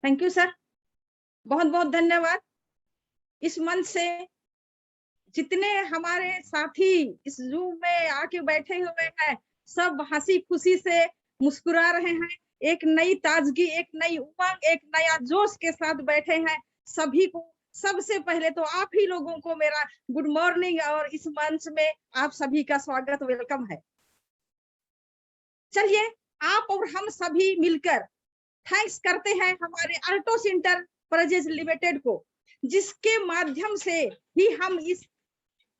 Thank you sir, बहुत बहुत धन्यवाद। इस मंच से जितने हमारे साथी इस जूम में आके बैठे हुए हैं, सब हंसी खुशी से मुस्कुरा रहे हैं। एक नई ताजगी, एक नई उमंग, एक नया जोश के साथ बैठे हैं। सभी को सबसे पहले तो आप ही लोगों को मेरा गुड मॉर्निंग और इस मंच में आप सभी का स्वागत, वेलकम है। चलिए आप और हम सभी मिलकर थैंक्स करते हैं हमारे अल्टोस इंटरप्राइजेज लिमिटेड को, जिसके माध्यम से ही हम इस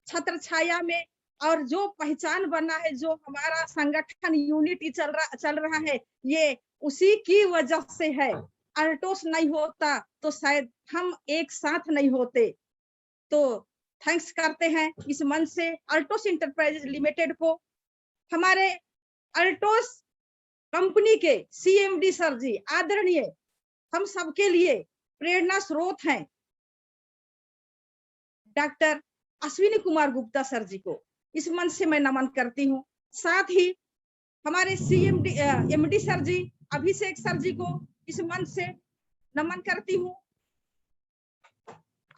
छत्र छाया में और जो पहचान बना है, जो हमारा संगठन यूनिटी चल रहा है, ये उसी की वजह से है। अल्टोस नहीं होता तो शायद हम एक साथ नहीं होते। तो थैंक्स करते हैं इस मंच से अल्टोस इंटरप्राइजेज लिमिटेड को। हमारे अल्टोस कंपनी के सीएमडी सर जी, आदरणीय, हम सबके लिए प्रेरणा स्रोत हैं, डॉक्टर अश्विनी कुमार गुप्ता सर जी को इस मंच से मैं नमन करती हूँ। साथ ही हमारे सीएमडी एमडी सर जी, अभिषेक सर जी को इस मंच से नमन करती हूँ।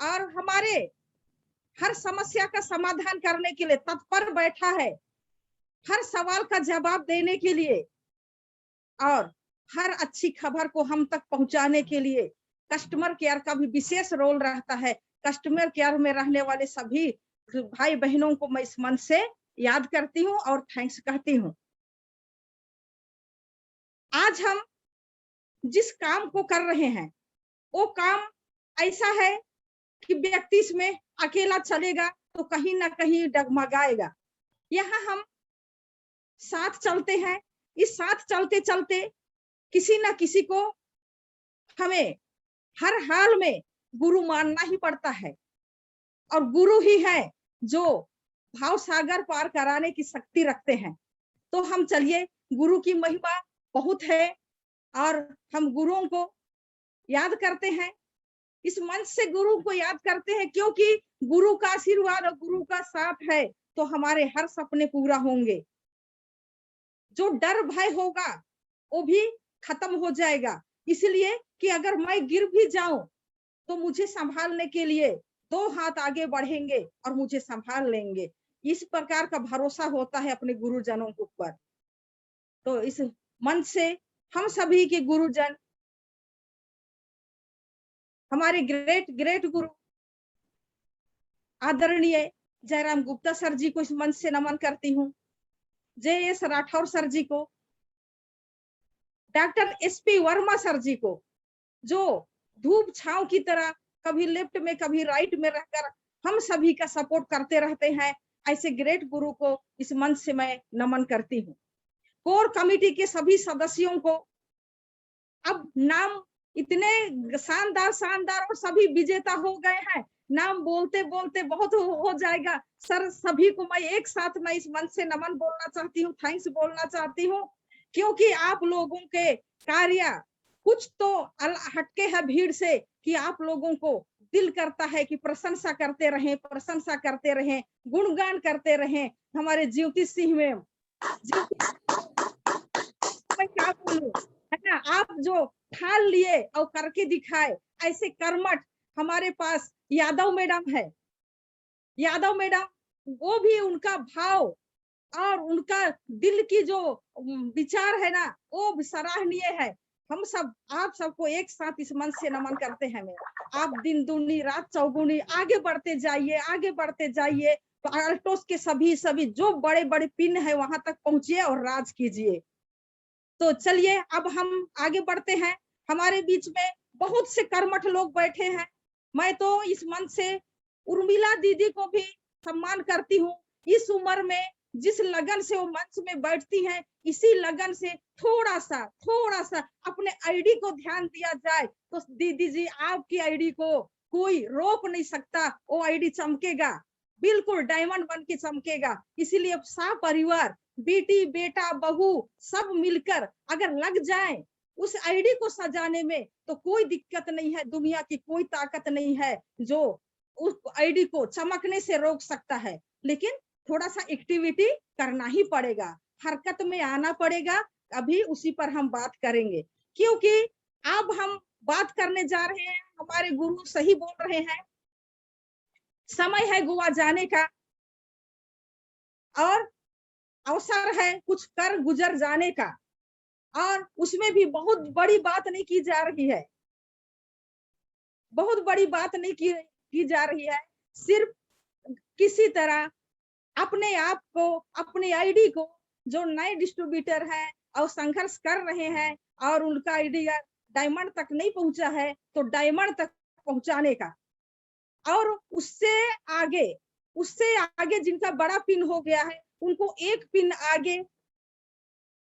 और हमारे हर समस्या का समाधान करने के लिए तत्पर बैठा है, हर सवाल का जवाब देने के लिए और हर अच्छी खबर को हम तक पहुंचाने के लिए कस्टमर केयर का भी विशेष रोल रहता है। कस्टमर केयर में रहने वाले सभी भाई बहनों को मैं इस मंच से याद करती हूँ और थैंक्स कहती हूँ। आज हम जिस काम को कर रहे हैं वो काम ऐसा है कि व्यक्ति इसमें अकेला चलेगा तो कहीं ना कहीं डगमगाएगा। यहाँ हम साथ चलते हैं, इस साथ चलते चलते किसी ना किसी को हमें हर हाल में गुरु मानना ही पड़ता है, और गुरु ही है जो भाव सागर पार कराने की शक्ति रखते हैं। तो हम चलिए, गुरु की महिमा बहुत है और हम गुरुओं को याद करते हैं। इस मंच से गुरु को याद करते हैं क्योंकि गुरु का आशीर्वाद और गुरु का साथ है तो हमारे हर सपने पूरा होंगे। जो डर भय होगा वो भी खत्म हो जाएगा, इसलिए कि अगर मैं गिर भी जाऊं तो मुझे संभालने के लिए दो हाथ आगे बढ़ेंगे और मुझे संभाल लेंगे। इस प्रकार का भरोसा होता है अपने गुरुजनों के ऊपर। तो इस मंच से हम सभी के गुरुजन, हमारे ग्रेट ग्रेट गुरु आदरणीय जयराम गुप्ता सर जी को इस मंच से नमन करती हूँ, JS राठौर सर जी को, डॉक्टर SP वर्मा सर जी को, जो धूप छांव की तरह कभी लेफ्ट में कभी राइट में रहकर हम सभी का सपोर्ट करते रहते हैं। ऐसे ग्रेट गुरु को इस मंच से मैं नमन करती हूँ। कोर कमेटी के सभी सदस्यों को, अब नाम इतने शानदार शानदार और सभी विजेता हो गए हैं, नाम बोलते बोलते बहुत हो जाएगा सर। सभी को मैं एक साथ मैं इस मंच से नमन बोलना चाहती हूँ, थैंक्स बोलना चाहती हूँ, क्योंकि आप लोगों के कार्य कुछ तो हटके है भीड़ से कि आप लोगों को दिल करता है कि प्रशंसा करते रहें, प्रशंसा करते रहें, गुणगान करते रहें। हमारे ज्योति सिंह में मैं क्या बोलूं, है ना, आप जो ठान लिए और करके दिखाए, ऐसे कर्मठ हमारे पास यादव मैडम है। यादव मैडम, वो भी उनका भाव और उनका दिल की जो विचार है ना, वो सराहनीय है। हम सब आप सबको एक साथ इस मंच से नमन करते हैं। आप दिन दूनी रात चौगुनी आगे बढ़ते जाइए, आगे बढ़ते जाइए। तो अल्टोस के सभी जो बड़े बड़े पिन है वहां तक पहुंचिए और राज कीजिए। तो चलिए अब हम आगे बढ़ते हैं। हमारे बीच में बहुत से कर्मठ लोग बैठे हैं। मैं तो इस मंच से उर्मिला दीदी को भी सम्मान करती हूँ। इस उम्र में जिस लगन से वो मंच में बैठती हैं, इसी लगन से थोड़ा सा अपने आईडी को ध्यान दिया जाए तो दीदी जी आपकी आईडी को कोई रोक नहीं सकता, वो आईडी चमकेगा, बिल्कुल डायमंड बन के चमकेगा। इसीलिए सब परिवार, बेटी बेटा बहू सब मिलकर अगर लग जाए उस आईडी को सजाने में तो कोई दिक्कत नहीं है। दुनिया की कोई ताकत नहीं है जो उस आईडी को चमकने से रोक सकता है, लेकिन थोड़ा सा एक्टिविटी करना ही पड़ेगा, हरकत में आना पड़ेगा। अभी उसी पर हम बात करेंगे, क्योंकि अब हम बात करने जा रहे हैं, हमारे गुरु सही बोल रहे हैं, समय है गोवा जाने का और अवसर है कुछ कर गुजर जाने का। और उसमें भी बहुत बड़ी बात नहीं की जा रही है, बहुत बड़ी बात नहीं की जा रही है। सिर्फ किसी तरह अपने आप को, अपनी आईडी को, जो नए डिस्ट्रीब्यूटर हैं और संघर्ष कर रहे हैं और उनका आईडी डायमंड तक नहीं पहुंचा है, तो डायमंड तक पहुंचाने का। और उससे आगे जिनका बड़ा पिन हो गया है, उनको एक पिन आगे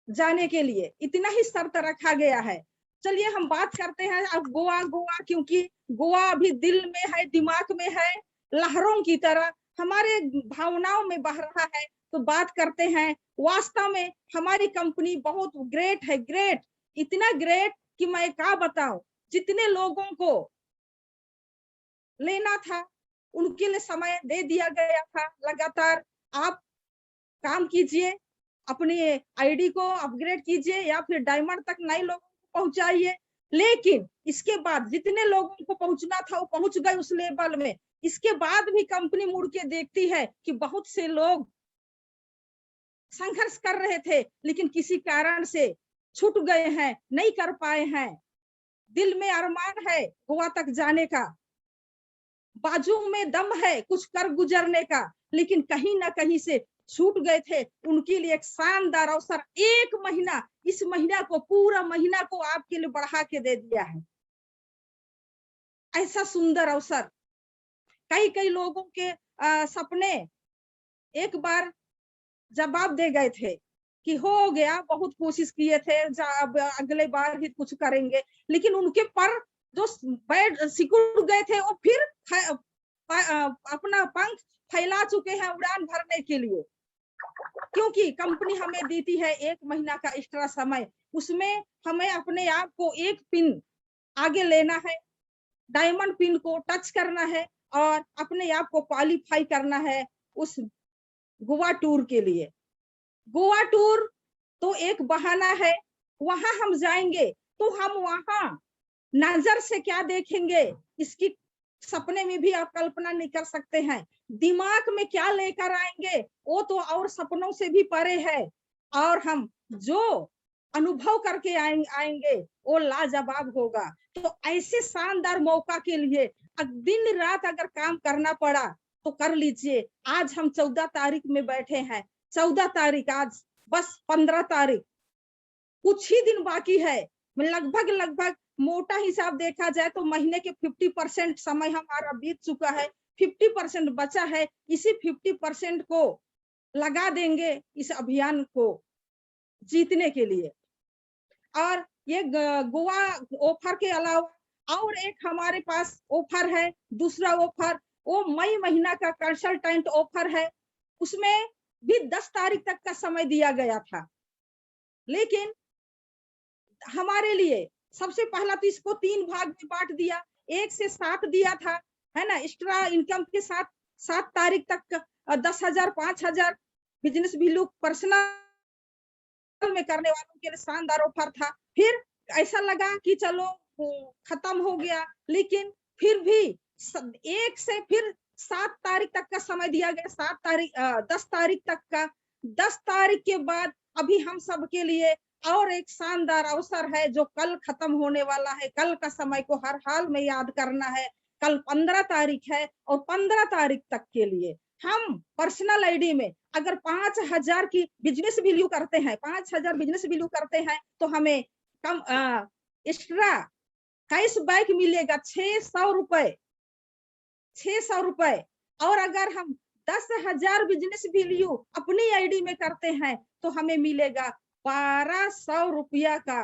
जाने के लिए इतना ही शर्त रखा गया है। चलिए हम बात करते हैं अब गोवा, क्योंकि गोवा अभी दिल में है, दिमाग में है, लहरों की तरह हमारे भावनाओं में बह रहा है। तो बात करते हैं, वास्तव में हमारी कंपनी बहुत ग्रेट है, ग्रेट, इतना ग्रेट कि मैं क्या बताऊं। जितने लोगों को लेना था उनके लिए समय दे दिया गया था। लगातार आप काम कीजिए, अपनी आईडी को अपग्रेड कीजिए या फिर डायमंड तक नए लोगों को पहुंचाइए। लेकिन इसके बाद जितने लोगों को पहुंचना था वो पहुंच गए उस लेवल में। इसके बाद भी कंपनी मुड़ के देखती है कि बहुत से लोग संघर्ष कर रहे थे लेकिन किसी कारण से छूट गए हैं, नहीं कर पाए हैं। दिल में अरमान है गोवा तक जाने का, बाजू में दम है कुछ कर गुजरने का, लेकिन कहीं ना कहीं से छूट गए थे। उनके लिए एक शानदार अवसर, एक महीना, इस महीना को, पूरा महीना को आपके लिए बढ़ा के दे दिया है। ऐसा सुंदर अवसर, कई लोगों के सपने एक बार जवाब दे गए थे कि हो गया, बहुत कोशिश किए थे, अब अगले बार ही कुछ करेंगे, लेकिन उनके पर जो बैठ सिकुड़ गए थे वो फिर अपना पंख फैला चुके हैं उड़ान भरने के लिए। क्योंकि कंपनी हमें देती है एक महीना का एक्स्ट्रा समय, उसमें हमें अपने आप को एक पिन आगे लेना है, डायमंड पिन को टच करना है और अपने आप को क्वालिफाई करना है उस गोवा टूर के लिए। गोवा टूर तो एक बहाना है, वहां हम जाएंगे तो हम वहां नजर से क्या देखेंगे इसकी सपने में भी आप कल्पना नहीं कर सकते हैं। दिमाग में क्या लेकर आएंगे वो तो और सपनों से भी परे है। और हम जो अनुभव करके आएंगे वो लाजवाब होगा। तो ऐसे शानदार मौका के लिए दिन रात अगर काम करना पड़ा तो कर लीजिए। आज हम 14 तारीख में बैठे हैं, 14 तारीख, आज बस 15 तारीख, कुछ ही दिन बाकी है। लगभग मोटा हिसाब देखा जाए तो महीने के 50% समय हमारा बीत चुका है, 50% बचा है। इसी 50% को लगा देंगे इस अभियान को जीतने के लिए। और ये गोवा ऑफर के अलावा और एक हमारे पास ऑफर है, दूसरा ऑफर, वो मई महीना का कंसल्टेंट ऑफर है। उसमें भी 10 तारीख तक का समय दिया गया था, लेकिन हमारे लिए सबसे पहला तो इसको 3 भाग में बांट दिया, 1 से 7 दिया था, है ना, एक्स्ट्रा इनकम के साथ 7 तारीख तक 10,000, 5,000 बिजनेस वैल्यू पर्सनल में करने वालों के लिए शानदार ऑफर था। फिर ऐसा लगा कि चलो खत्म हो गया, लेकिन फिर भी 1 से फिर 7 तारीख तक का समय दिया गया, 10 तारीख तक का। 10 तारीख के बाद अभी हम सबके लिए और एक शानदार अवसर है जो कल खत्म होने वाला है। कल का समय को हर हाल में याद करना है। कल 15 तारीख है और 15 तारीख तक के लिए हम पर्सनल आईडी में अगर 5,000 की बिजनेस वैल्यू करते हैं, 5,000 बिजनेस वैल्यू करते हैं तो हमें कम एक्स्ट्रा कैशबैक मिलेगा 600 रुपए, 600 रुपए। और अगर हम 10,000 बिजनेस वैल्यू अपनी आईडी में करते हैं तो हमें मिलेगा 1,200 रुपया का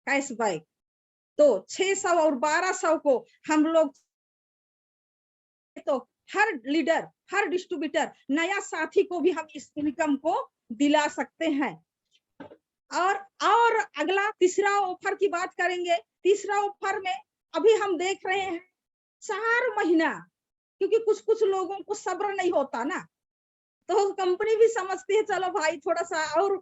कैशबैक। तो 600 और 1,200 को हम लोग, तो हर लीडर, हर डिस्ट्रीब्यूटर, नया साथी को भी हम इस इनकम को दिला सकते हैं। और अगला तीसरा ऑफर की बात करेंगे। तीसरा ऑफर में अभी हम देख रहे हैं 4 महीना, क्योंकि कुछ लोगों को सब्र नहीं होता ना, तो कंपनी भी समझती है चलो भाई थोड़ा सा और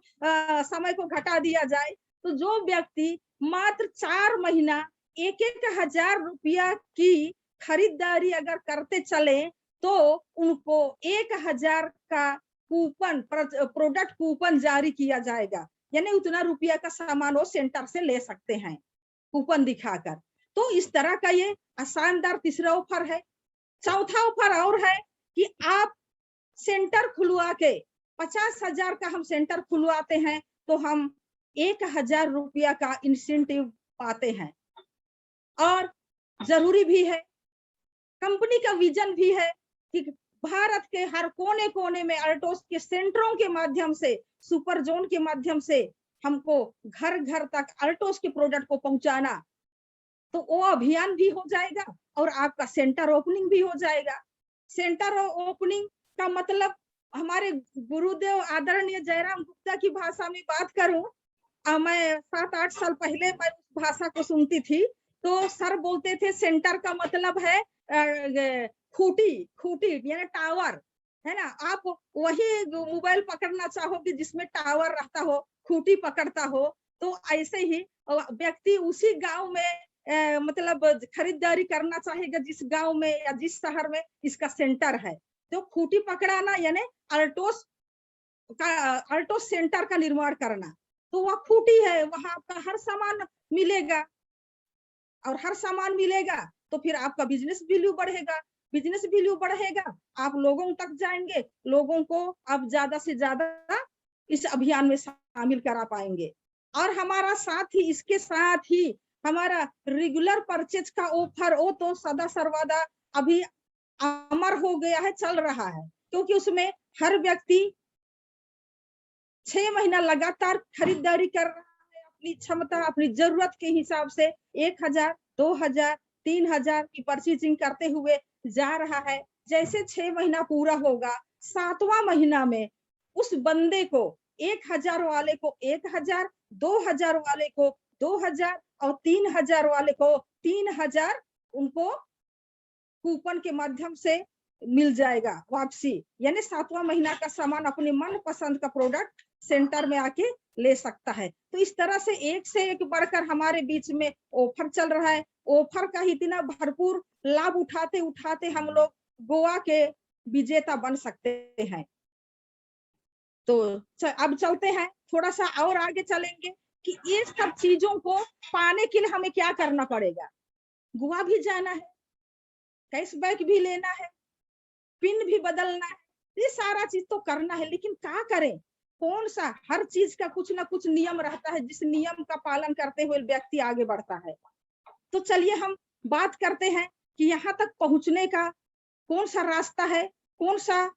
समय को घटा दिया जाए। तो जो व्यक्ति मात्र 4 महीना 1,000 रुपया की खरीदारी अगर करते चले तो उनको 1,000 का कूपन, प्रोडक्ट कूपन जारी किया जाएगा। यानी उतना रुपया का सामान वो सेंटर से ले सकते हैं कूपन दिखाकर। तो इस तरह का ये शानदार तीसरा ऑफर है। चौथा ऑफर और है कि आप सेंटर खुलवा के 50,000 का हम सेंटर खुलवाते हैं तो हम 1,000 रुपया का इंसेंटिव पाते हैं। और जरूरी भी है, कंपनी का विजन भी है कि भारत के हर कोने कोने में अल्टोस के सेंटरों के माध्यम से, सुपर जोन के माध्यम से हमको घर घर तक अल्टोस के प्रोडक्ट को पहुंचाना। तो वो अभियान भी हो जाएगा और आपका सेंटर ओपनिंग भी हो जाएगा। सेंटर ओपनिंग का मतलब हमारे गुरुदेव आदरणीय जयराम गुप्ता की भाषा में बात करूं, मैं 7-8 साल पहले मैं उस भाषा को सुनती थी तो सर बोलते थे सेंटर का मतलब है खूटी यानी टावर, है ना। आप वही मोबाइल पकड़ना चाहोगे जिसमें टावर रहता हो, खूटी पकड़ता हो। तो ऐसे ही व्यक्ति उसी गांव में मतलब खरीदारी करना चाहेगा जिस गांव में या जिस शहर में इसका सेंटर है। तो खूटी पकड़ाना यानी अल्टोस सेंटर का निर्माण करना। तो वह खूटी है, वहां आपका हर सामान मिलेगा और हर सामान मिलेगा तो फिर आपका बिजनेस वैल्यू बढ़ेगा। बिजनेस वैल्यू बढ़ेगा, आप लोगों तक जाएंगे, लोगों को आप ज्यादा से ज्यादा इस अभियान में शामिल करा पाएंगे। और हमारा साथ ही, इसके साथ ही हमारा रेगुलर परचेज का ऑफर वो तो सदा सर्वदा अभी अमर हो गया है, चल रहा है, क्योंकि उसमें हर व्यक्ति 6 महीना लगातार खरीदारी कर रहा है, अपनी क्षमता अपनी जरूरत के हिसाब से 1,000, 2,000, 3,000 की परचेजिंग करते हुए जा रहा है। जैसे 6 महीना पूरा होगा, 7वां महीना में उस बंदे को 1,000 वाले को 1,000, 2,000 वाले को 2,000 और 3,000 वाले को 3,000 उनको कूपन के माध्यम से मिल जाएगा वापसी। यानी 7वां महीना का सामान अपने मन पसंद का प्रोडक्ट सेंटर में आके ले सकता है। तो इस तरह से एक बढ़कर हमारे बीच में ऑफर चल रहा है। ऑफर का इतना भरपूर लाभ उठाते उठाते हम लोग गोवा के विजेता बन सकते हैं। तो अब चलते हैं, थोड़ा सा और आगे चलेंगे कि ये सब चीजों को पाने के लिए हमें क्या करना पड़ेगा। गोवा भी जाना है, कैशबैक भी लेना है, पिन भी बदलना है, ये सारा चीज तो करना है, लेकिन क्या करें, कौन सा, हर चीज का कुछ ना कुछ नियम रहता है, जिस नियम का पालन करते हुए व्यक्ति आगे बढ़ता है। तो चलिए हम बात करते हैं कि यहाँ तक पहुंचने का कौन सा रास्ता है, कौन सा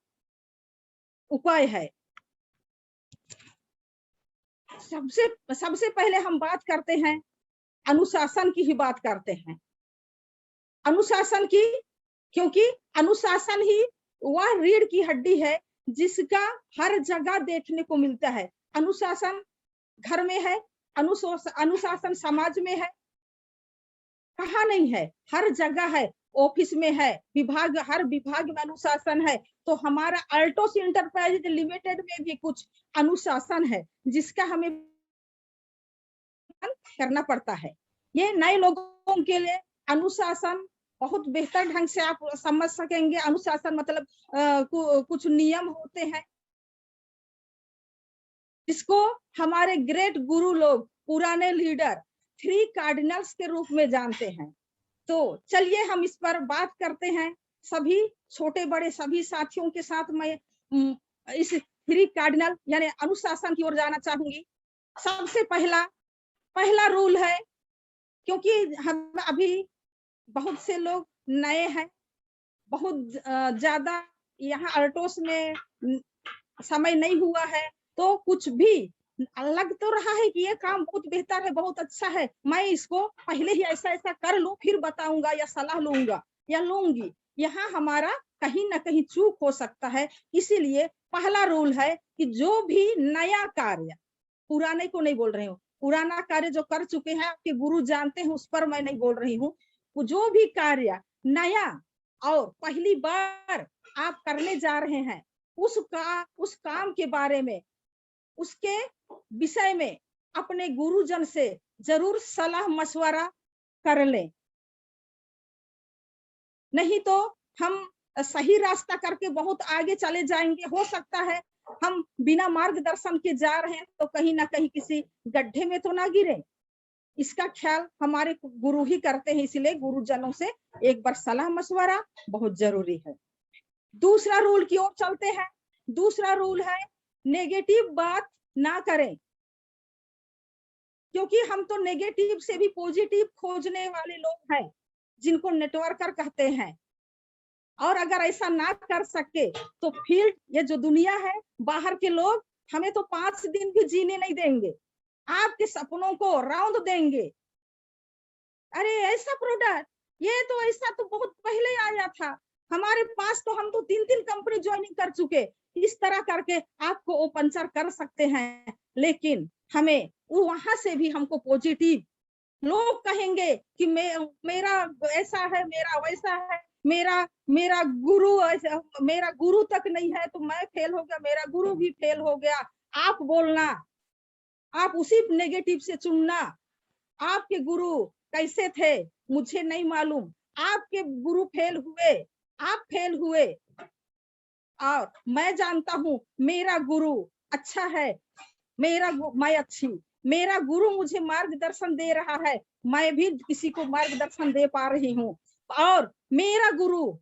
उपाय है। सबसे पहले हम बात करते हैं अनुशासन की ही बात करते हैं। अनुशासन की, क्योंकि अनुशासन ही वह रीढ़ की हड्डी है जिसका हर जगह देखने को मिलता है। अनुशासन घर में है, अनुशासन समाज में है, कहाँ नहीं है, हर जगह है, ऑफिस में है, विभाग, हर विभाग में अनुशासन है। तो हमारा अल्टोस इंटरप्राइज लिमिटेड में भी कुछ अनुशासन है जिसका हमें करना पड़ता है। ये नए लोगों के लिए अनुशासन बहुत बेहतर ढंग से आप समझ सकेंगे। अनुशासन मतलब कुछ नियम होते हैं जिसको हमारे ग्रेट गुरु लोग, पुराने लीडर 3 कार्डिनल्स के रूप में जानते हैं। तो चलिए हम इस पर बात करते हैं। सभी छोटे बड़े सभी साथियों के साथ मैं इस 3 कार्डिनल यानी अनुशासन की ओर जाना चाहूंगी। सबसे पहला रूल है, क्योंकि हम अभी बहुत से लोग नए हैं, बहुत ज्यादा यहाँ अल्टोस में समय नहीं हुआ है, तो कुछ भी लग तो रहा है कि ये काम बहुत बेहतर है, बहुत अच्छा है, मैं इसको पहले ही ऐसा ऐसा कर लूं फिर बताऊंगा या सलाह लूंगा या लूंगी, यहाँ हमारा कहीं ना कहीं चूक हो सकता है। इसीलिए पहला रूल है कि जो भी नया कार्य, पुराने को नहीं बोल रही हूँ, पुराना कार्य जो कर चुके हैं आपके गुरु जानते हैं, उस पर मैं नहीं बोल रही हूँ। जो भी कार्य नया और पहली बार आप करने जा रहे हैं, उस काम के बारे में, उसके विषय में अपने गुरुजन से जरूर सलाह मशवरा कर लें, नहीं तो हम सही रास्ता करके बहुत आगे चले जाएंगे। हो सकता है हम बिना मार्गदर्शन के जा रहे हैं तो कहीं ना कहीं किसी गड्ढे में तो ना गिरे। इसका ख्याल हमारे गुरु ही करते हैं, इसलिए गुरुजनों से एक बार सलाह मशवरा बहुत जरूरी है। दूसरा रूल की ओर चलते हैं। दूसरा रूल है नेगेटिव बात ना करें, क्योंकि हम तो नेगेटिव से भी पॉजिटिव खोजने वाले लोग हैं, जिनको नेटवर्कर कहते हैं। और अगर ऐसा ना कर सके तो फील्ड, ये जो दुनिया है, बाहर के लोग हमें तो 5 दिन भी जीने नहीं देंगे, आपके सपनों को रौंद देंगे। अरे ऐसा प्रोडक्ट, ये तो ऐसा तो बहुत पहले आया था हमारे पास, तो हम तो 3 कंपनी ज्वाइनिंग कर चुके। इस तरह करके आपको वो पंचर कर सकते हैं, लेकिन हमें वहां से भी हमको पॉजिटिव लोग कहेंगे कि मेरा ऐसा है, मेरा वैसा है, मेरा मेरा गुरु ऐसा, मेरा गुरु तक नहीं है तो मैं फेल हो गया, मेरा गुरु भी फेल हो गया। आप बोलना, आप उसी नेगेटिव से चुनना। आपके गुरु कैसे थे मुझे नहीं मालूम, आपके गुरु फेल हुए, आप फेल हुए, और मैं जानता हूँ मेरा गुरु अच्छा है, मैं अच्छी, मेरा गुरु मुझे मार्गदर्शन दे रहा है, मैं भी किसी को मार्गदर्शन दे पा रही हूँ, और मेरा गुरु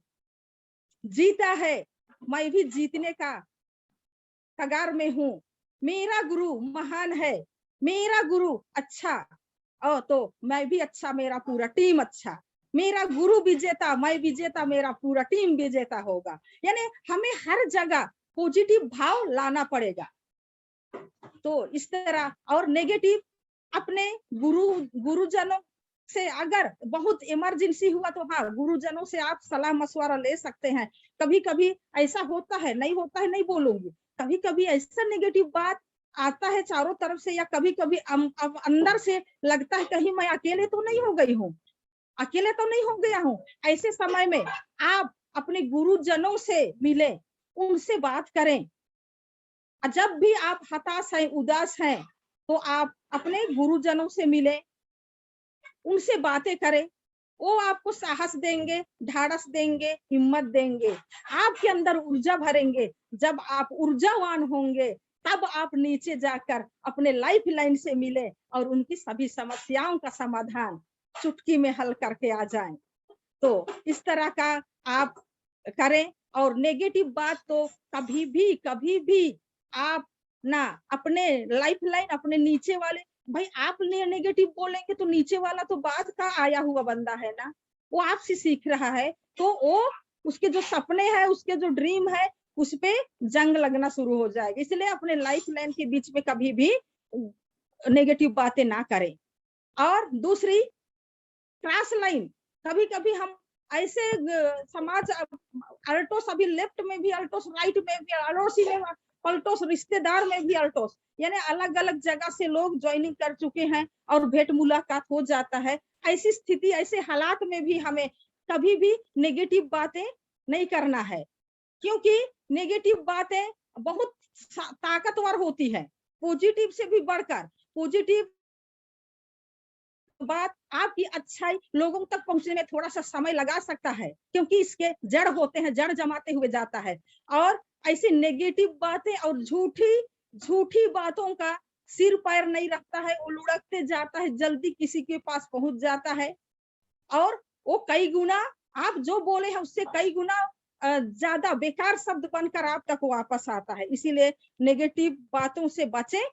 जीता है, मैं भी जीतने का कगार में हूँ। मेरा गुरु महान है, मेरा गुरु अच्छा, और तो मैं भी अच्छा, मेरा पूरा टीम अच्छा, मेरा गुरु विजेता, मैं विजेता, मेरा पूरा टीम विजेता होगा। यानी हमें हर जगह पॉजिटिव भाव लाना पड़ेगा। तो इस तरह, और नेगेटिव अपने गुरुजनों से अगर बहुत इमरजेंसी हुआ तो हाँ, गुरुजनों से आप सलाह मशवरा ले सकते हैं। कभी कभी ऐसा होता है, नहीं होता है नहीं बोलूंगी, कभी कभी ऐसा नेगेटिव बात आता है चारों तरफ से, या कभी कभी अब अंदर से लगता है कहीं मैं अकेले तो नहीं हो गई हूँ, अकेले तो नहीं हो गया हूँ। ऐसे समय में आप अपने गुरुजनों से मिले, उनसे बात करें। जब भी आप हताश हैं, उदास हैं, तो आप अपने गुरुजनों से मिले, उनसे बातें करें। वो आपको साहस देंगे, ढाढ़स देंगे, हिम्मत देंगे, आपके अंदर ऊर्जा भरेंगे। जब आप ऊर्जावान होंगे तब आप नीचे जाकर अपने लाइफ लाइन से मिले और उनकी सभी समस्याओं का समाधान चुटकी में हल करके आ जाएं। तो इस तरह का आप करें। और नेगेटिव बात तो कभी भी आप ना अपने लाइफ लाइन, अपने नीचे वाले, भाई आप नेगेटिव बोलेंगे तो नीचे वाला तो बाद का आया हुआ बंदा है ना, वो आपसे सीख रहा है, तो वो उसके जो सपने हैं, उसके जो ड्रीम है, उस पे जंग लगना शुरू हो जाएगा। इसलिए अपने लाइफ लाइन के बीच में कभी भी नेगेटिव बातें ना करें। और दूसरी, क्रॉस लाइन, कभी कभी हम ऐसे समाज अल्टोस, अभी लेफ्ट में भी अल्टोस, राइट में भी अड़ोसी में अल्टोस, रिश्तेदार में भी अल्टोस, यानी अलग अलग जगह से लोग ज्वाइनिंग कर चुके हैं और भेंट मुलाकात हो जाता है। ऐसी स्थिति, ऐसे हालात में भी हमें कभी भी नेगेटिव बातें नहीं करना है, क्योंकि नेगेटिव बातें बहुत ताकतवर होती है पॉजिटिव से भी बढ़कर। पॉजिटिव बात आपकी अच्छाई लोगों तक पहुंचने में थोड़ा सा समय लगा सकता है, क्योंकि इसके जड़ होते हैं, जड़ जमाते हुए जाता है। और ऐसी नेगेटिव बातें और झूठी बातों का सिर पैर नहीं रखता है, वो लुढ़कते जाता है, जल्दी किसी के पास पहुंच जाता है, और वो कई गुना, आप जो बोले हैं उससे कई गुना ज्यादा बेकार शब्द बनकर आप तक वापस आता है। इसीलिए नेगेटिव बातों से बचे,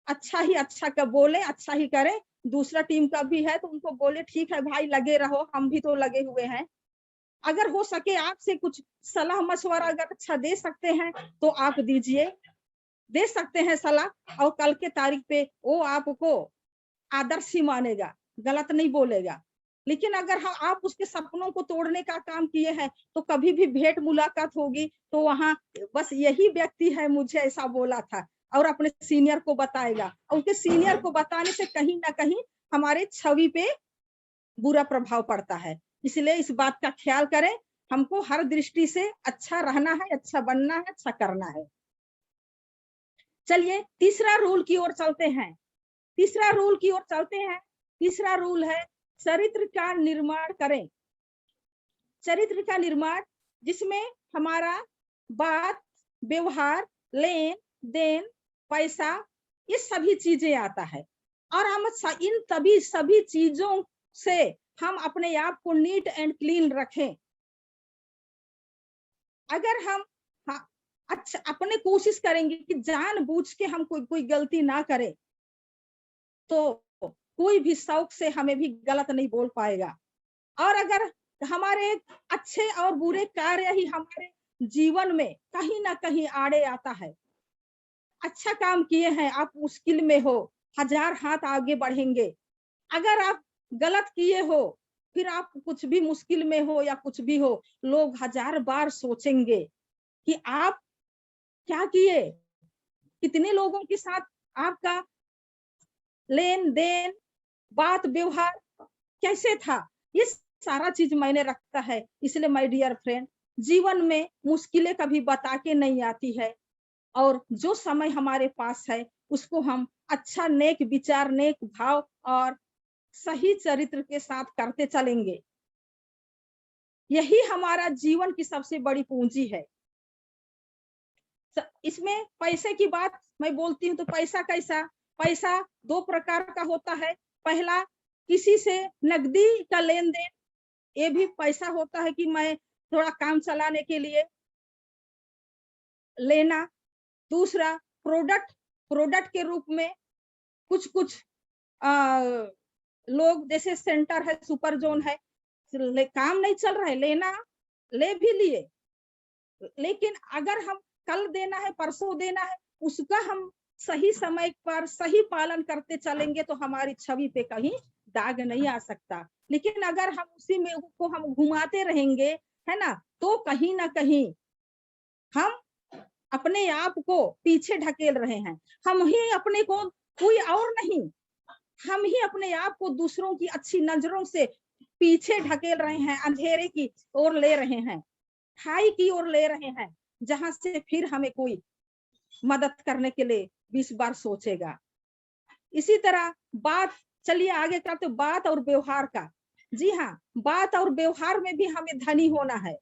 अच्छा ही अच्छा का बोले, अच्छा ही करे। दूसरा टीम का भी है तो उनको बोले ठीक है भाई, लगे रहो, हम भी तो लगे हुए हैं। अगर हो सके आपसे कुछ सलाह मशवरा अगर अच्छा दे सकते हैं तो आप दीजिए, दे सकते हैं सलाह, और कल के तारीख पे वो आपको आदर्श ही मानेगा, गलत नहीं बोलेगा। लेकिन अगर आप उसके सपनों को तोड़ने का काम किए हैं तो कभी भी भेंट मुलाकात होगी तो वहां बस यही व्यक्ति है मुझे ऐसा बोला था, और अपने सीनियर को बताएगा, और उनके सीनियर को बताने से कहीं ना कहीं हमारे छवि पे बुरा प्रभाव पड़ता है। इसलिए इस बात का ख्याल करें, हमको हर दृष्टि से अच्छा रहना है, अच्छा बनना है, अच्छा करना है। चलिए तीसरा रूल की ओर चलते हैं। तीसरा रूल की ओर चलते हैं। तीसरा रूल है चरित्र का निर्माण करें। चरित्र का निर्माण जिसमें हमारा बात, व्यवहार, लेन देन, पैसा, ये सभी चीजें आता है। और हम इन सभी चीजों से हम अपने आप को नीट एंड क्लीन रखें। अगर हम अच्छा अपने कोशिश करेंगे कि जानबूझ के हम कोई गलती ना करें, तो कोई भी शौक से हमें भी गलत नहीं बोल पाएगा। और अगर हमारे अच्छे और बुरे कार्य ही हमारे जीवन में कहीं ना कहीं आड़े आता है, अच्छा काम किए हैं, आप मुश्किल में हो, हजार हाथ आगे बढ़ेंगे। अगर आप गलत किए हो, फिर आप कुछ भी मुश्किल में हो या कुछ भी हो, लोग हजार बार सोचेंगे कि आप क्या किए, कितने लोगों के साथ आपका लेन देन, बात व्यवहार कैसे था। ये सारा चीज मायने रखता है। इसलिए माय डियर फ्रेंड, जीवन में मुश्किलें कभी बता के नहीं आती है, और जो समय हमारे पास है उसको हम अच्छा नेक विचार, नेक भाव और सही चरित्र के साथ करते चलेंगे। यही हमारा जीवन की सबसे बड़ी पूंजी है। इसमें पैसे की बात मैं बोलती हूँ तो पैसा कैसा, पैसा दो प्रकार का होता है। पहला, किसी से नकदी का लेन देन, ये भी पैसा होता है कि मैं थोड़ा काम चलाने के लिए लेना। दूसरा, प्रोडक्ट के रूप में कुछ कुछ लोग, जैसे सेंटर है, सुपर जोन है, काम नहीं चल रहा है, लेना ले भी लिए, लेकिन अगर हम कल देना है, परसों देना है, उसका हम सही समय पर सही पालन करते चलेंगे तो हमारी छवि पे कहीं दाग नहीं आ सकता। लेकिन अगर हम उसी में को हम घुमाते रहेंगे, है ना, तो कहीं ना कहीं हम अपने आप को पीछे ढकेल रहे हैं। हम ही अपने को, कोई और नहीं, हम ही अपने आप को दूसरों की अच्छी नजरों से पीछे ढकेल रहे हैं, अंधेरे की ओर ले रहे हैं, खाई की ओर ले रहे हैं, जहां से फिर हमें कोई मदद करने के लिए 20 बार सोचेगा। इसी तरह बात, चलिए आगे का, तो बात और व्यवहार का। जी हाँ, बात और व्यवहार में भी हमें धनी होना है।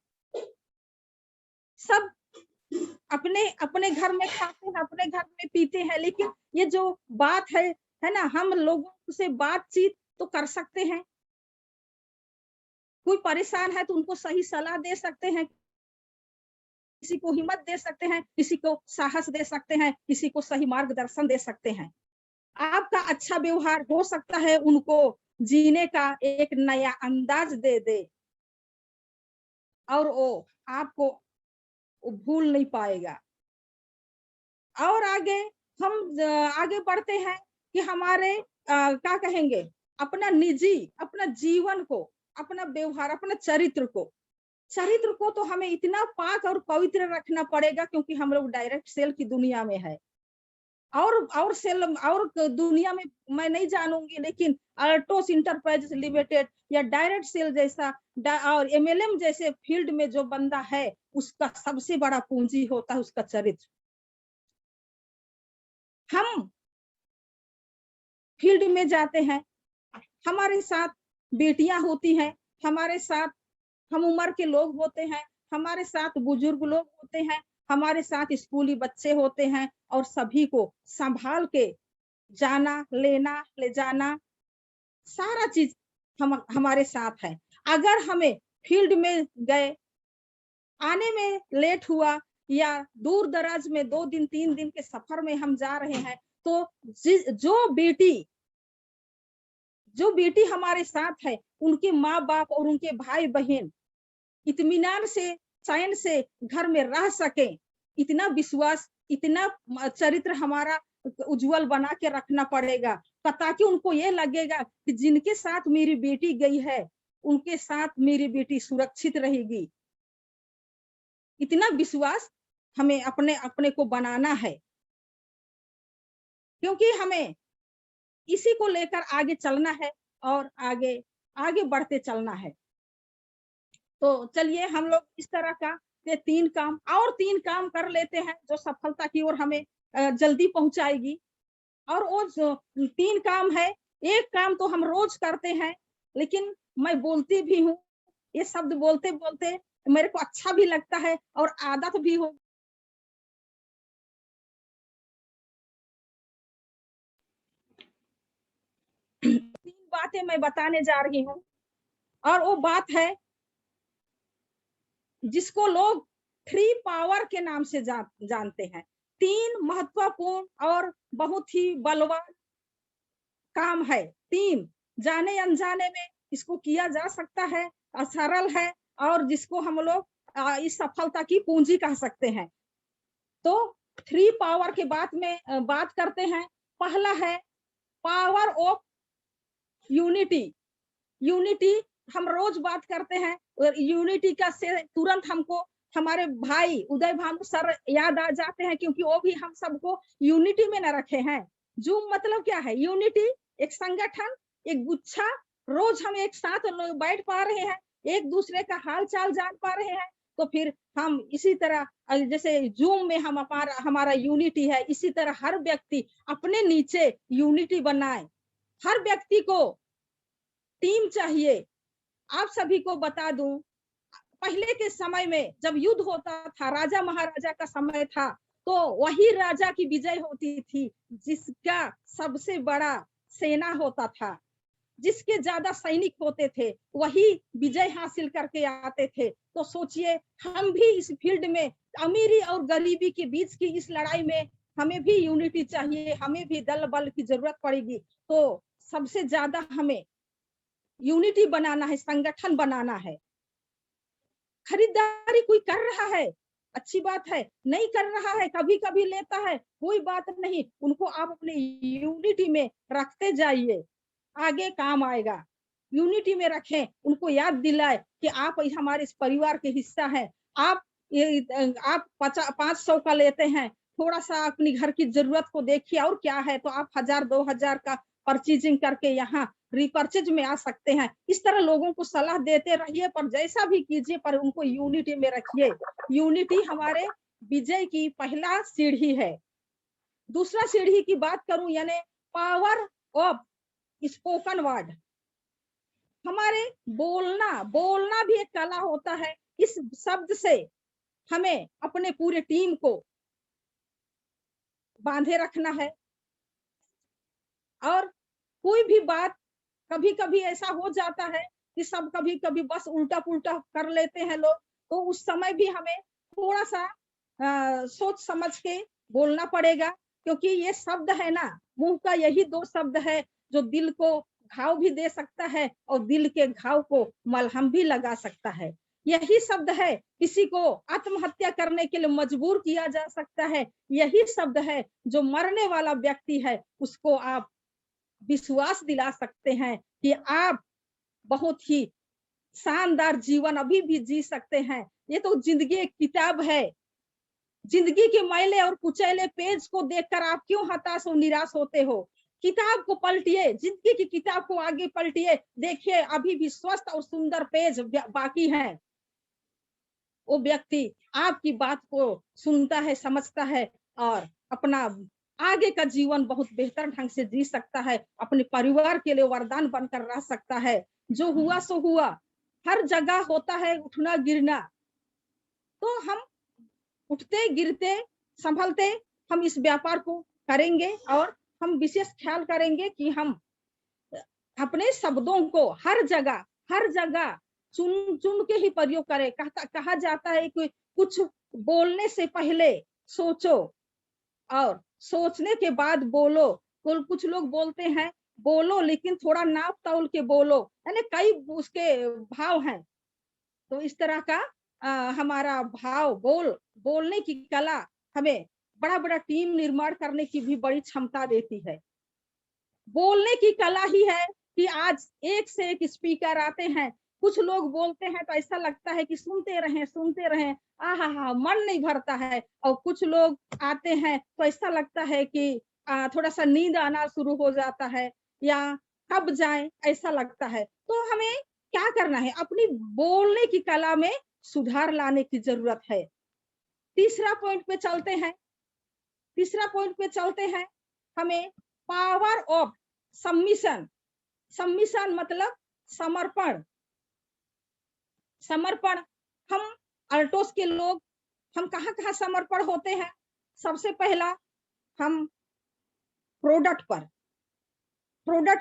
सब अपने अपने घर में खाते हैं, अपने घर में पीते हैं, लेकिन ये जो बात है ना, हम लोगों से बातचीत तो कर सकते हैं। कोई परेशान है तो उनको सही सलाह दे सकते हैं, किसी को हिम्मत दे सकते हैं, किसी को साहस दे सकते हैं, किसी को सही मार्गदर्शन दे सकते हैं। आपका अच्छा व्यवहार हो सकता है उनको जीने का एक नया अंदाज दे दे, और वो आपको भूल नहीं पाएगा। और आगे हम आगे बढ़ते हैं कि हमारे क्या कहेंगे, अपना निजी, अपना जीवन को, अपना व्यवहार, अपना चरित्र को तो हमें इतना पाक और पवित्र रखना पड़ेगा, क्योंकि हम लोग डायरेक्ट सेल की दुनिया में है। और सेल और दुनिया में मैं नहीं जानूंगी, लेकिन अल्टोस इंटरप्राइजेस लिमिटेड या डायरेक्ट सेल जैसा और एमएलएम जैसे फील्ड में जो बंदा है, उसका सबसे बड़ा पूंजी होता है उसका चरित्र। हम फील्ड में जाते हैं, हमारे साथ बेटियां होती हैं, हमारे साथ हम उम्र के लोग होते हैं, हमारे साथ बुजुर्ग लोग होते हैं, हमारे साथ स्कूली बच्चे होते हैं, और सभी को संभाल के जाना, लेना, ले जाना, सारा चीज हमारे साथ है। अगर हमें फील्ड में गए, आने में लेट हुआ, या दूर दराज में 2 दिन 3 दिन के सफर में हम जा रहे हैं, तो जो बेटी हमारे साथ है, उनके माँ बाप और उनके भाई बहन इत्मीनान से, चैन से घर में रह सके, इतना विश्वास, इतना चरित्र हमारा उज्जवल बना के रखना पड़ेगा, ताकि उनको ये लगेगा कि जिनके साथ मेरी बेटी गई है, उनके साथ मेरी बेटी सुरक्षित रहेगी। इतना विश्वास हमें अपने अपने को बनाना है, क्योंकि हमें इसी को लेकर आगे चलना है, और आगे आगे बढ़ते चलना है। तो चलिए हम लोग इस तरह का ये 3 काम और 3 काम कर लेते हैं, जो सफलता की ओर हमें जल्दी पहुंचाएगी। और वो जो 3 काम है, एक काम तो हम रोज करते हैं, लेकिन मैं बोलती भी हूँ। ये शब्द बोलते बोलते मेरे को अच्छा भी लगता है और आदत भी हो। 3 बातें मैं बताने जा रही हूँ, और वो बात है जिसको लोग 3 पावर के नाम से जानते हैं। 3 महत्वपूर्ण और बहुत ही बलवान काम है। 3 जाने अनजाने में इसको किया जा सकता है, सरल है, और जिसको हम लोग इस सफलता की पूंजी कह सकते हैं। तो 3 पावर के बात करते हैं। पहला है पावर ऑफ यूनिटी। यूनिटी हम रोज बात करते हैं, और यूनिटी का से तुरंत हमको हमारे भाई उदय भानु सर याद आ जाते हैं, क्योंकि वो भी हम सबको यूनिटी में न रखे हैं। जूम मतलब क्या है? यूनिटी, एक संगठन, एक गुच्छा। रोज हम एक साथ बैठ पा रहे हैं, एक दूसरे का हाल चाल जान पा रहे हैं। तो फिर हम इसी तरह जैसे जूम में हम हमारा यूनिटी है, इसी तरह हर व्यक्ति अपने नीचे यूनिटी बनाए। हर व्यक्ति को टीम चाहिए। आप सभी को बता दूं, पहले के समय में जब युद्ध होता था, राजा महाराजा का समय था, तो वही राजा की विजय होती थी जिसका सबसे बड़ा सेना होता था, जिसके ज्यादा सैनिक होते थे, वही विजय हासिल करके आते थे। तो सोचिए, हम भी इस फील्ड में, अमीरी और गरीबी के बीच की इस लड़ाई में हमें भी यूनिटी चाहिए, हमें भी दल बल की जरूरत पड़ेगी। तो सबसे ज्यादा हमें यूनिटी बनाना है, संगठन बनाना है। खरीदारी कोई कर रहा है, अच्छी बात है। नहीं कर रहा है, कभी कभी लेता है, कोई बात नहीं, उनको आप अपने यूनिटी में रखते जाइए, आगे काम आएगा। यूनिटी में रखें, उनको याद दिलाए कि आप हमारे इस परिवार के हिस्सा हैं। आप आप 500 का लेते हैं, थोड़ा सा अपनी घर की जरूरत को देखिए, और क्या है तो आप 1000-2000 का परचेजिंग करके यहाँ रिपर्चेज में आ सकते हैं। इस तरह लोगों को सलाह देते रहिए, पर जैसा भी कीजिए, पर उनको यूनिटी में रखिए। यूनिटी हमारे विजय की पहला सीढ़ी है। दूसरा सीढ़ी की बात करूं, यानी पावर ऑफ स्पोकन वर्ड। हमारे बोलना बोलना भी एक कला होता है। इस शब्द से हमें अपने पूरे टीम को बांधे रखना है। और कोई भी बात, कभी कभी ऐसा हो जाता है कि सब कभी कभी बस उल्टा पुल्टा कर लेते हैं लोग, तो उस समय भी हमें थोड़ा सा सोच समझ के बोलना पड़ेगा, क्योंकि ये शब्द है ना, मुंह का यही 2 शब्द है जो दिल को घाव भी दे सकता है और दिल के घाव को मलहम भी लगा सकता है। यही शब्द है किसी को आत्महत्या करने के लिए मजबूर किया जा सकता है। यही शब्द है जो मरने वाला व्यक्ति है उसको आप विश्वास दिला सकते हैं कि आप बहुत ही शानदार जीवन अभी भी जी सकते हैं। ये तो जिंदगी एक किताब है। जिंदगी के मैले और कुचैले पेज को देखकर आप क्यों हताश और निराश होते हो? किताब को पलटिए, जिंदगी की किताब को आगे पलटिए, देखिए अभी भी स्वस्थ और सुंदर पेज बाकी हैं। वो व्यक्ति आपकी बात को सुनता है, समझता है, और अपना आगे का जीवन बहुत बेहतर ढंग से जी सकता है, अपने परिवार के लिए वरदान बनकर रह सकता है। जो हुआ सो हुआ, हर जगह होता है उठना गिरना, तो हम उठते गिरते संभलते हम इस व्यापार को करेंगे, और हम विशेष ख्याल करेंगे कि हम अपने शब्दों को हर जगह चुन चुन के ही प्रयोग करें। कहा जाता है कि कुछ बोलने से पहले सोचो और सोचने के बाद बोलो। कुछ लोग बोलते हैं बोलो लेकिन थोड़ा नाप तौल के बोलो, यानी कई उसके भाव हैं। तो इस तरह का हमारा भाव बोलने की कला हमें बड़ा बड़ा टीम निर्माण करने की भी बड़ी क्षमता देती है। बोलने की कला ही है कि आज एक से एक स्पीकर आते हैं। कुछ लोग बोलते हैं तो ऐसा लगता है कि सुनते रहें, आहा हा, मन नहीं भरता है। और कुछ लोग आते हैं तो ऐसा लगता है कि थोड़ा सा नींद आना शुरू हो जाता है, या कब जाए ऐसा लगता है। तो हमें क्या करना है? अपनी बोलने की कला में सुधार लाने की जरूरत है। तीसरा पॉइंट पे चलते हैं। हमें पावर ऑफ सबमिशन। सबमिशन मतलब समर्पण। समर्पण, हम अल्टोस के लोग हम कहाँ कहाँ समर्पण होते हैं। सबसे पहला हम प्रोडक्ट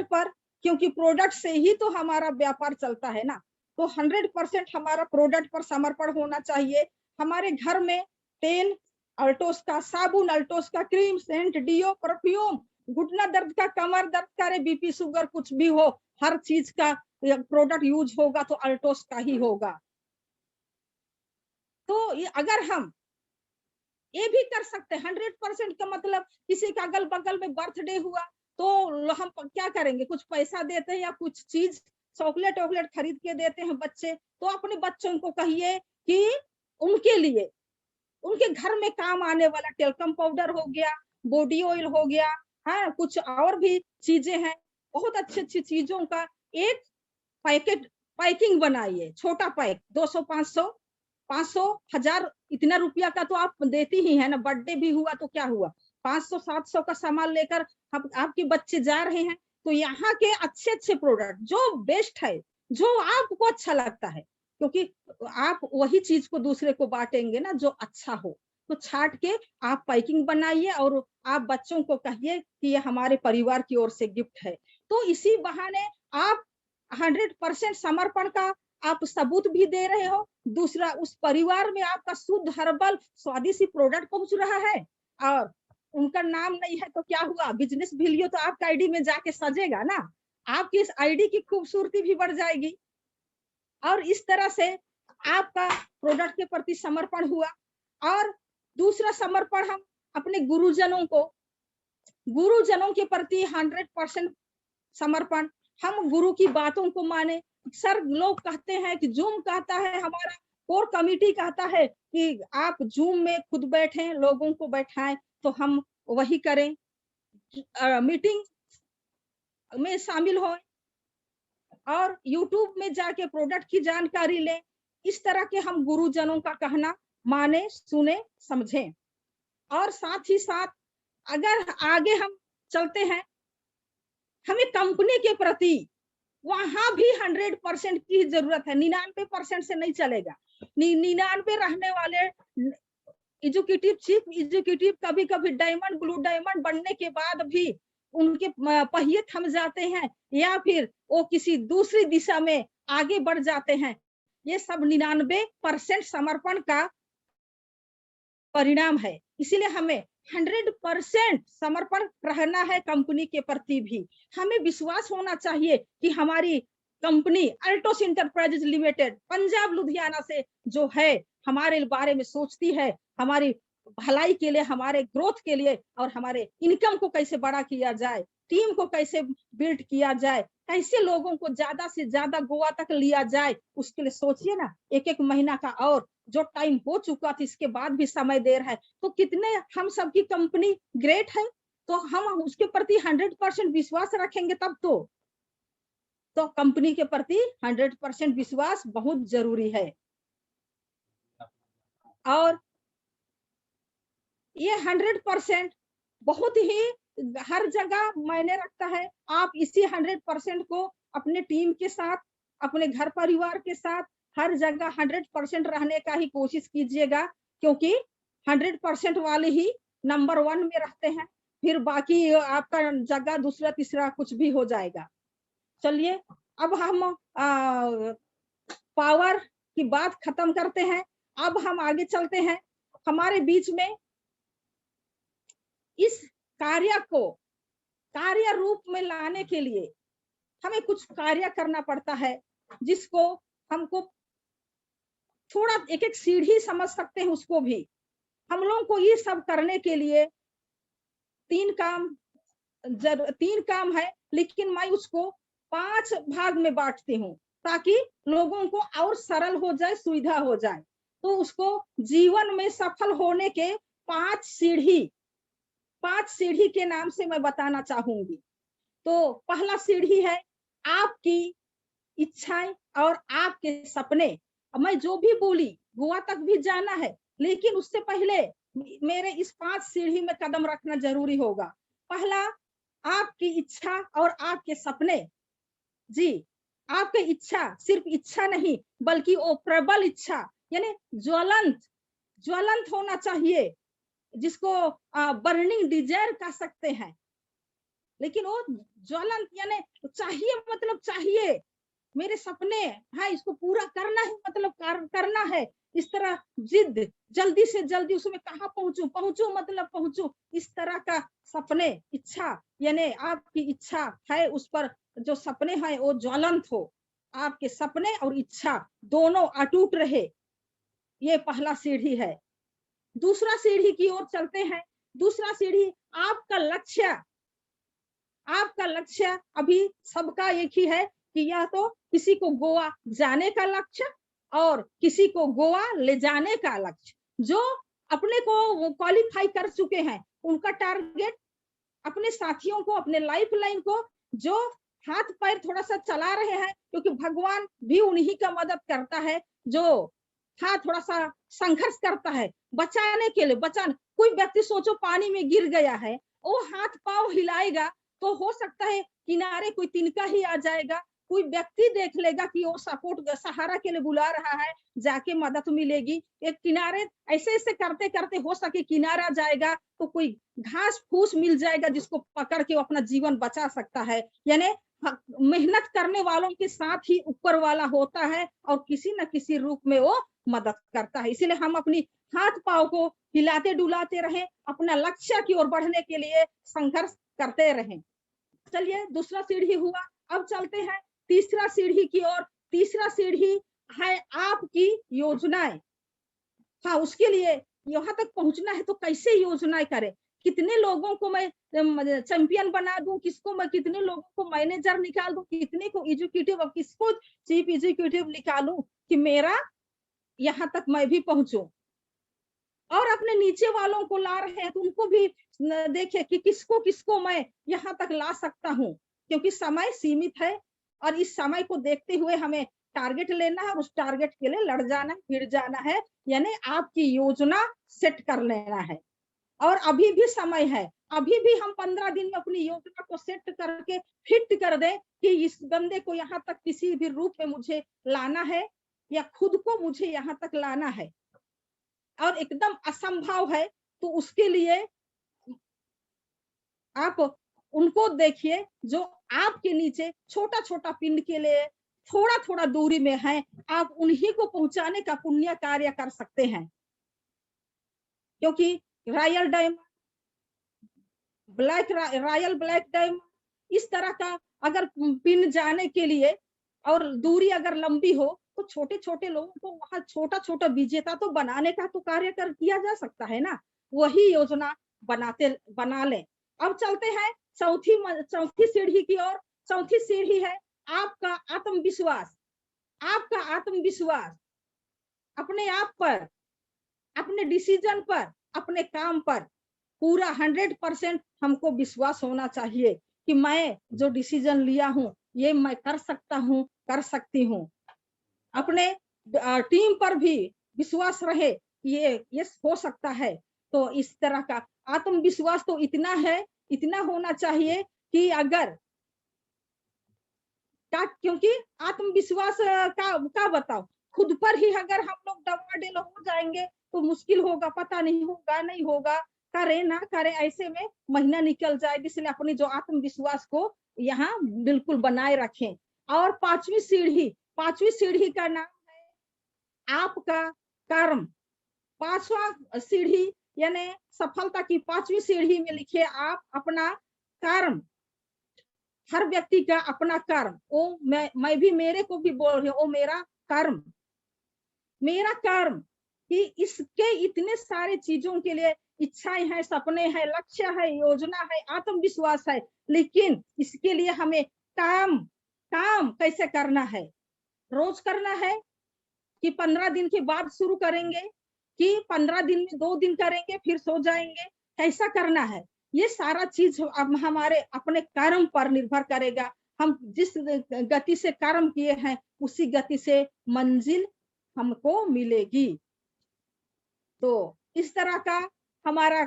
पर, क्योंकि प्रोडक्ट से ही तो हमारा व्यापार चलता है ना, तो 100% हमारा प्रोडक्ट पर समर्पण होना चाहिए। हमारे घर में तेल अल्टोस का, साबुन अल्टोस का, क्रीम, सेंट, डियो, परफ्यूम, घुटना दर्द का, कमर दर्द का, बीपी शुगर कुछ भी हो, हर चीज का प्रोडक्ट यूज होगा तो अल्टोस का ही होगा। तो अगर हम ये भी कर सकते हैं 100% का मतलब किसी का अगल बगल में बर्थडे हुआ तो हम क्या करेंगे, कुछ पैसा देते हैं या कुछ चीज चॉकलेट वॉकलेट खरीद के देते हैं बच्चे, तो अपने बच्चों को कहिए कि उनके लिए उनके घर में काम आने वाला टेल्कम पाउडर हो गया, बॉडी ऑयल हो गया, हाँ कुछ और भी चीजें हैं, बहुत अच्छी अच्छी चीजों का एक पैकेट पैकिंग बनाइए, छोटा पैक 200 500 500 1000 इतना रुपया का तो आप देती ही है ना। बर्थडे भी हुआ तो क्या हुआ, 500 700 का सामान लेकर आपके बच्चे जा रहे हैं, तो यहाँ के अच्छे अच्छे प्रोडक्ट जो बेस्ट है, जो आपको अच्छा लगता है, क्योंकि आप वही चीज को दूसरे को बांटेंगे ना जो अच्छा हो, तो छाट के आप पैकिंग बनाइए और आप बच्चों को कहिए कि ये हमारे परिवार की ओर से गिफ्ट है। तो इसी बहाने आप 100% समर्पण का आप सबूत भी दे रहे हो, दूसरा उस परिवार में आपका शुद्ध हर्बल स्वादिष्ट प्रोडक्ट पहुंच रहा है, और उनका नाम नहीं है तो क्या हुआ, बिजनेस वैल्यू तो आपका आईडी में जाके सजेगा ना, आपकी इस आईडी की खूबसूरती भी बढ़ जाएगी। और इस तरह से आपका प्रोडक्ट के प्रति समर्पण हुआ। और दूसरा समर्पण हम अपने गुरुजनों के प्रति 100% समर्पण, हम गुरु की बातों को माने। सर लोग कहते हैं कि जूम कहता है, हमारा कोर कमेटी कहता है कि आप जूम में खुद बैठे लोगों को बैठाएं, तो हम वही करें, मीटिंग में शामिल हो और यूट्यूब में जाके प्रोडक्ट की जानकारी लें। इस तरह के हम गुरुजनों का कहना माने, सुने, समझें। और साथ ही साथ अगर आगे हम चलते हैं, हमें कंपनी के प्रति वहां भी 100% की जरूरत है, 99% से नहीं चलेगा। 99 रहने वाले एग्जीक्यूटिव, चीफ एग्जीक्यूटिव कभी कभी डायमंड ब्लू डायमंड बनने के बाद भी उनके पहिए थम जाते हैं या फिर वो किसी दूसरी दिशा में आगे बढ़ जाते हैं। ये सब 99% समर्पण का परिणाम है। इसीलिए हमें 100% समर्पण रहना है कंपनी के प्रति भी। हमें विश्वास होना चाहिए कि हमारी company Altos enterprises limited Punjab Ludhiana से जो है हमारे बारे में सोचती है, हमारी भलाई के लिए, हमारे ग्रोथ के लिए, और हमारे इनकम को कैसे बड़ा किया जाए, टीम को कैसे बिल्ड किया जाए, कैसे लोगों को ज्यादा से ज्यादा गोवा तक लिया जाए, उसके लिए सोचिए ना। एक एक महीना का और जो टाइम हो चुका था इसके बाद भी समय दे रहा है, तो कितने हम सबकी कंपनी ग्रेट है। तो हम उसके प्रति 100% विश्वास रखेंगे तब तो कंपनी के प्रति 100% विश्वास बहुत जरूरी है। और ये 100% बहुत ही हर जगह मायने रखता है। आप इसी 100% को अपने टीम के साथ, अपने घर परिवार के साथ हर जगह 100% रहने का ही कोशिश कीजिएगा, क्योंकि 100% वाले ही नंबर 1 में रहते हैं, फिर बाकी आपका जगह दूसरा तीसरा कुछ भी हो जाएगा। चलिए अब हम पावर की बात खत्म करते हैं, अब हम आगे चलते हैं। हमारे बीच में इस कार्य को कार्य रूप में लाने के लिए हमें कुछ कार्य करना पड़ता है, जिसको हमको थोड़ा एक एक सीढ़ी समझ सकते हैं। उसको भी हम लोगों को ये सब करने के लिए 3 काम है, लेकिन मैं उसको 5 भाग में बांटती हूँ ताकि लोगों को और सरल हो जाए, सुविधा हो जाए। तो उसको जीवन में सफल होने के 5 सीढ़ी के नाम से मैं बताना चाहूंगी। तो पहला सीढ़ी है आपकी इच्छाएं और आपके सपने। मैं जो भी बोली गोवा तक भी जाना है, लेकिन उससे पहले मेरे इस 5 सीढ़ी में कदम रखना जरूरी होगा। पहला, आपकी इच्छा और आपके सपने, जी, आपकी इच्छा सिर्फ इच्छा नहीं बल्कि वो प्रबल इच्छा, यानी ज्वलंत ज्वलंत होना चाहिए, जिसको बर्निंग डिजायर कह सकते हैं। लेकिन वो ज्वलंत यानी चाहिए, मतलब चाहिए, मेरे सपने है, इसको पूरा करना है, मतलब करना है। इस तरह जिद, जल्दी से जल्दी उसमें कहाँ पहुंचू पहुंचू, मतलब पहुंचू, इस तरह का सपने, इच्छा, यानी आपकी इच्छा है उस पर, जो सपने हैं वो ज्वलंत हो, आपके सपने और इच्छा दोनों अटूट रहे। ये पहला सीढ़ी है। दूसरा सीढ़ी की ओर चलते हैं। दूसरा सीढ़ी, आपका लक्ष्य। आपका लक्ष्य अभी सबका एक ही है कि या तो किसी को गोवा जाने का लक्ष्य और किसी को गोवा ले जाने का लक्ष्य। जो अपने को क्वालिफाई कर चुके हैं उनका टारगेट, अपने साथियों को, अपने लाइफ लाइन को, जो हाथ पैर थोड़ा सा चला रहे हैं, क्योंकि भगवान भी उन्हीं का मदद करता है, जो हाँ थोड़ा सा संघर्ष करता है बचाने के लिए। बचाने, कोई व्यक्ति सोचो पानी में गिर गया है, वो हाथ पांव हिलाएगा तो हो सकता है किनारे कोई तिनका ही आ जाएगा, कोई व्यक्ति देख लेगा कि वो सपोर्ट सहारा के लिए बुला रहा है, जाके मदद मिलेगी। एक किनारे ऐसे ऐसे करते करते हो सके किनारा जाएगा तो कोई घास फूस मिल जाएगा जिसको पकड़ के वो अपना जीवन बचा सकता है। यानी मेहनत करने वालों के साथ ही ऊपर वाला होता है और किसी न किसी रूप में वो मदद करता है। इसीलिए हम अपनी हाथ पांव को हिलाते डुलाते रहें, अपना लक्ष्य की ओर बढ़ने के लिए संघर्ष करते रहें। चलिए, दूसरा सीढ़ी हुआ। अब चलते हैं तीसरा सीढ़ी की ओर। तीसरा सीढ़ी है आपकी योजनाएं। हाँ, उसके लिए यहाँ तक पहुंचना है तो कैसे योजनाएं करें, कितने लोगों को मैं चैंपियन बना दूं, किसको मैं, कितने लोगों को मैनेजर निकाल दूं, कितने को एग्जीक्यूटिव और किसको चीफ एग्जीक्यूटिव निकालूं कि मेरा यहाँ तक मैं भी पहुंचूं। और अपने नीचे वालों को ला रहे हैं तो उनको भी देखे कि किसको किसको मैं यहाँ तक ला सकता हूँ, क्योंकि समय सीमित है और इस समय को देखते हुए हमें टारगेट लेना है और उस टारगेट के लिए लड़ जाना, भिड़ जाना है। यानी आपकी योजना सेट कर लेना है। और अभी भी समय है, अभी भी हम 15 दिन में अपनी योजना को सेट करके फिट कर दें कि इस बंदे को यहाँ तक किसी भी रूप में मुझे लाना है या खुद को मुझे यहाँ तक लाना है। और एकदम असंभव है तो उसके लिए आप उनको देखिए जो आपके नीचे छोटा छोटा पिंड के लिए थोड़ा थोड़ा दूरी में है, आप उन्हीं को पहुंचाने का पुण्य कार्य कर सकते हैं। क्योंकि royal diamond, royal black diamond, इस तरह का अगर पिन जाने के लिए और दूरी अगर लंबी हो तो छोटे छोटे लोगों को वहां छोटा छोटा विजेता तो बनाने का तो कार्य कर किया जा सकता है ना। वही योजना बना ले। अब चलते हैं चौथी सीढ़ी की ओर। चौथी सीढ़ी है आपका आत्मविश्वास। आपका आत्मविश्वास अपने आप पर, अपने डिसीजन पर, अपने काम पर पूरा 100% हमको विश्वास होना चाहिए कि मैं जो डिसीजन लिया हूँ ये मैं कर सकता हूँ, कर सकती हूँ। अपने टीम पर भी विश्वास रहे, ये हो सकता है। तो इस तरह का आत्मविश्वास तो इतना है, इतना होना चाहिए कि अगर क्योंकि आत्मविश्वास का बताओ, खुद पर ही अगर हम लोग डवाडेल हो जाएंगे तो मुश्किल होगा, पता नहीं होगा नहीं होगा, करे ना करे, ऐसे में महीना निकल जाए। इसलिए अपनी जो आत्मविश्वास को यहाँ बिल्कुल बनाए रखें। और पांचवी सीढ़ी का नाम है आपका कर्म। पांचवा सीढ़ी यानी सफलता की पांचवी सीढ़ी में लिखे आप अपना कर्म। हर व्यक्ति का अपना कर्म, वो मैं भी मेरे को भी बोल रही हूँ, वो मेरा कर्म, मेरा कर्म कि इसके इतने सारे चीजों के लिए इच्छाएं हैं, सपने हैं, लक्ष्य है, योजना है, आत्मविश्वास है, लेकिन इसके लिए हमें काम काम कैसे करना है। रोज करना है कि 15 दिन के बाद शुरू करेंगे कि 15 दिन में 2 दिन करेंगे फिर सो जाएंगे, कैसा करना है। ये सारा चीज अब हमारे अपने कर्म पर निर्भर करेगा। हम जिस गति से कर्म किए हैं उसी गति से मंजिल हमको मिलेगी। तो इस तरह का हमारा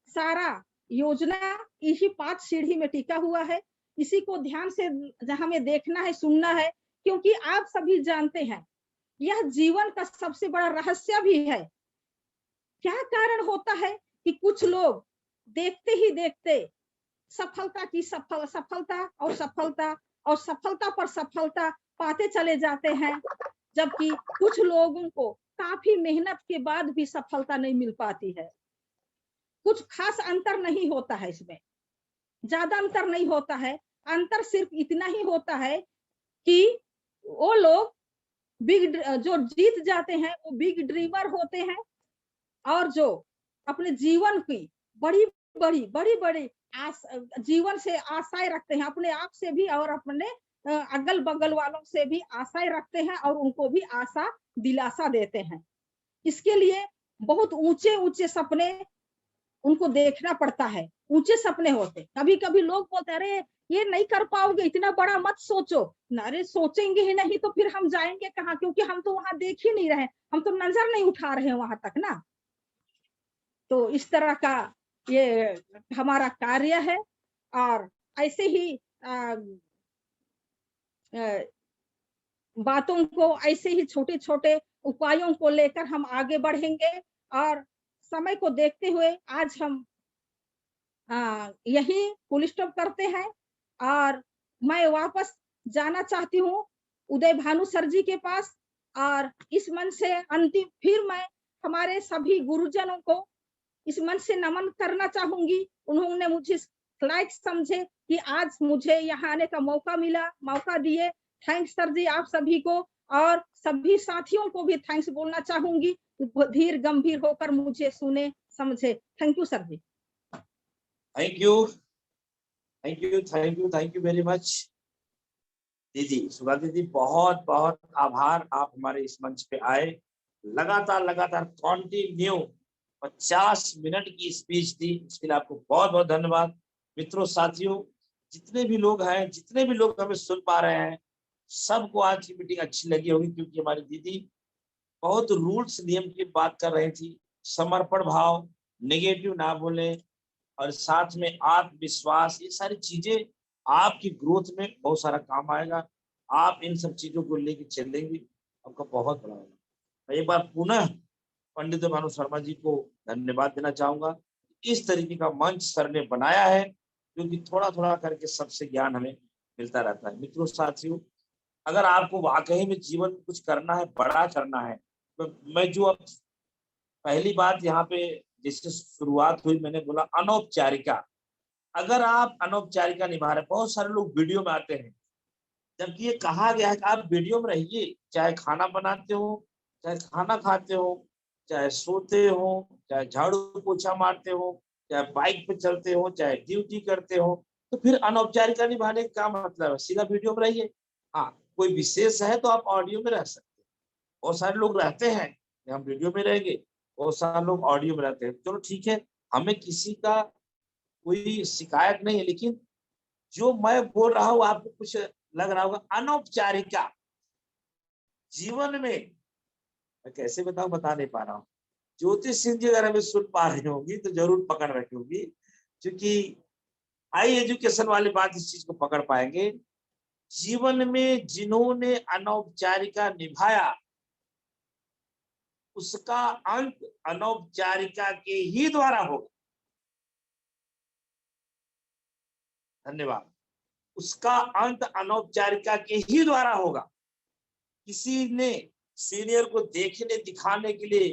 सारा योजना इसी 5 सीढ़ी में टिका हुआ है। इसी को ध्यान से हमें देखना है, सुनना है, क्योंकि आप सभी जानते हैं यह जीवन का सबसे बड़ा रहस्य भी है। क्या कारण होता है कि कुछ लोग देखते ही देखते सफलता की सफलता और सफलता और सफलता पर सफलता पाते चले जाते हैं, जबकि कुछ लोगों को काफी मेहनत के बाद भी सफलता नहीं मिल पाती है। कुछ खास अंतर नहीं होता है इसमें, ज्यादा अंतर नहीं होता है। अंतर सिर्फ इतना ही होता है कि वो लोग बिग जो जीत जाते हैं वो बिग ड्रीमर होते हैं, और जो अपने जीवन की बड़ी बड़ी बड़ी बड़ी आस जीवन से आशाएं रखते हैं, अपने आप से भी और अपने अगल बगल वालों से भी आशाएं रखते हैं, और उनको भी आशा दिलासा देते हैं। इसके लिए बहुत ऊंचे ऊंचे सपने उनको देखना पड़ता है। ऊंचे सपने होते, कभी कभी लोग बोलते हैं अरे ये नहीं कर पाओगे, इतना बड़ा मत सोचो। अरे सोचेंगे ही नहीं तो फिर हम जाएंगे कहाँ, क्योंकि हम तो वहां देख ही नहीं रहे, हम तो नजर नहीं उठा रहे हैं वहां तक ना। तो इस तरह का ये हमारा कार्य है, और ऐसे ही बातों को, ऐसे ही छोटे छोटे उपायों को लेकर हम आगे बढ़ेंगे। और समय को देखते हुए आज हम यही फुल स्टॉप करते हैं, और मैं वापस जाना चाहती हूँ उदय भानु सर जी के पास। और इस मन से अंतिम फिर मैं हमारे सभी गुरुजनों को इस मन से नमन करना चाहूंगी। उन्होंने मुझे लायक समझे कि आज मुझे यहाँ आने का मौका दिए। थैंक्स सर जी आप सभी को, और सभी साथियों को भी थैंक्स बोलना चाहूंगी, धीर गंभीर होकर मुझे सुने समझे। Thank you sir ji. Thank you, thank you, thank you, thank you very much दीदी। सुधा दीदी बहुत बहुत आभार, आप हमारे इस मंच पे आए। लगातार कंटिन्यू 50 मिनट की स्पीच दी, इसके लिए आपको बहुत बहुत धन्यवाद। मित्रों, साथियों, जितने भी लोग हैं, जितने भी लोग हमें सुन पा रहे हैं, सबको आज की मीटिंग अच्छी लगी होगी, क्योंकि हमारी दीदी बहुत रूल्स नियम की बात कर रही थी। समर्पण भाव, नेगेटिव ना बोले, और साथ में आत्मविश्वास, ये सारी चीजें आपकी ग्रोथ में बहुत सारा काम आएगा। आप इन सब चीजों को लेके चलेंगे, आपका बहुत बड़ा होगा। मैं एक बार पुनः पंडित भानु शर्मा जी को धन्यवाद देना चाहूंगा। इस तरीके का मंच सर ने बनाया है, क्योंकि थोड़ा थोड़ा करके सबसे ज्ञान हमें मिलता रहता है। मित्रों, साथियों, अगर आपको वाकई में जीवन में कुछ करना है, बड़ा करना है, तो मैं जो अब पहली बात यहाँ पे जिससे शुरुआत हुई, मैंने बोला अनौपचारिका। अगर आप अनौपचारिका निभा रहे, बहुत सारे लोग वीडियो में आते हैं, जबकि ये कहा गया है कि आप वीडियो में रहिए, चाहे खाना बनाते हो, चाहे खाना खाते हो, चाहे सोते हो, चाहे झाड़ू पोछा मारते हो, चाहे बाइक पे चलते हो, चाहे ड्यूटी करते हो, तो फिर अनौपचारिका निभाने का क्या मतलब है? सीधा वीडियो में रहिए। हाँ, कोई विशेष है तो आप ऑडियो में रह सकते हैं। बहुत सारे लोग रहते हैं कि हम वीडियो में रहेंगे, बहुत सारे लोग ऑडियो में रहते हैं। चलो ठीक है, हमें किसी का कोई शिकायत नहीं है, लेकिन जो मैं बोल रहा हूँ आपको कुछ लग रहा होगा। अनौपचारिका जीवन में मैं कैसे बताऊं, बता नहीं पा रहा हूँ। ज्योति सिंह जी अगर हमें सुन पा रही होंगी तो जरूर पकड़ रखी होगी, क्योंकि हाई एजुकेशन वाली बात इस चीज को पकड़ पाएंगे। जीवन में जिन्होंने अनौपचारिका निभाया, उसका अंत अनौपचारिका के ही द्वारा होगा। धन्यवाद। उसका अंत अनौपचारिका के ही द्वारा होगा। किसी ने सीनियर को देखने दिखाने के लिए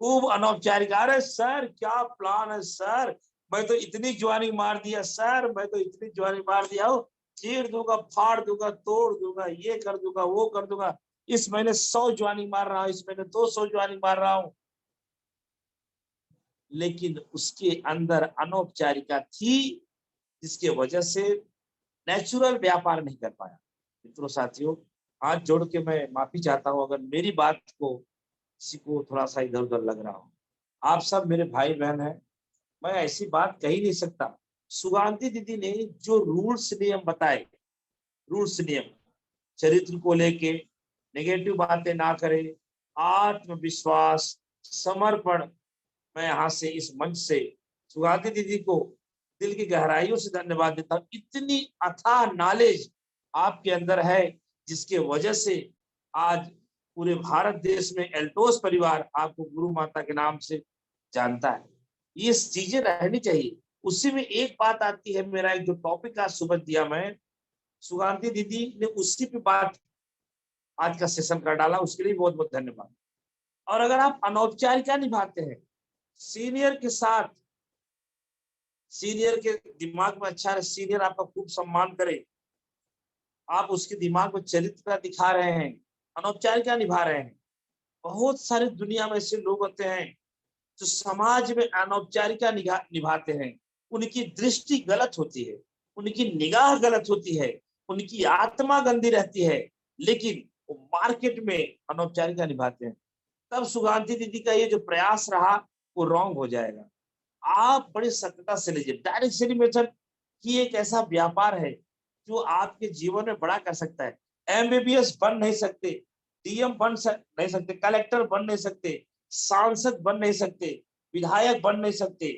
खूब अनौपचारिक, अरे सर क्या प्लान है सर, मैं तो इतनी ज्वाइनिंग मार दिया सर, मैं तो इतनी ज्वाइनिंग मार दिया हो, चीर दूंगा, फाड़ दूंगा, तोड़ दूंगा, ये कर दूंगा, वो कर दूंगा, इस महीने 100 ज्वाइनिंग मार रहा हूँ, इस महीने 200 ज्वाइनिंग मार रहा हूँ। लेकिन उसके अंदर अनौपचारिका थी, जिसके वजह से नेचुरल व्यापार नहीं कर पाया। मित्रों, साथियों, हाथ जोड़ के मैं माफी चाहता हूं अगर मेरी बात को किसी को थोड़ा सा इधर उधर लग रहा हो। आप सब मेरे भाई बहन हैं, मैं ऐसी बात कह ही नहीं सकता। सुगंधी दीदी ने जो रूल्स नियम बताए, रूल्स नियम चरित्र को लेके, नेगेटिव बातें ना करें, आत्मविश्वास, समर्पण, मैं यहाँ से इस मंच से सुगाती दीदी को दिल की गहराइयों से धन्यवाद देता हूँ। इतनी अथाह नॉलेज आपके अंदर है जिसके वजह से आज पूरे भारत देश में एल्टोस परिवार आपको गुरु माता के नाम से जानता है। ये चीजें रहनी चाहिए। उसी में एक बात आती है, मेरा एक जो टॉपिक आज सुबह दिया मैं, सुगांती दीदी ने उसी पे बात आज का सेशन कर डाला, उसके लिए बहुत बहुत धन्यवाद। और अगर आप अनौपचारिकता निभाते हैं सीनियर के साथ, सीनियर के दिमाग में अच्छा है, सीनियर आपका खूब सम्मान करे, आप उसके दिमाग में चरित्र दिखा रहे हैं, अनौपचारिकता निभा रहे हैं। बहुत सारे दुनिया में ऐसे लोग होते हैं जो समाज में अनौपचारिकता निभाते हैं, उनकी दृष्टि गलत होती है, उनकी निगाह गलत होती है, उनकी आत्मा गंदी रहती है, लेकिन वो मार्केट में अनौपचारिकता निभाते हैं। तब सुगांती दीदी का ये जो प्रयास रहा वो रॉन्ग हो जाएगा। आप बड़ी सत्यता से लीजिए। डायरेक्ट सेलिब्रेशन की एक ऐसा व्यापार है जो आपके जीवन में बड़ा कर सकता है। एमबीबीएस बन नहीं सकते, डीएम नहीं सकते, कलेक्टर बन नहीं सकते, सांसद बन नहीं सकते, विधायक बन नहीं सकते,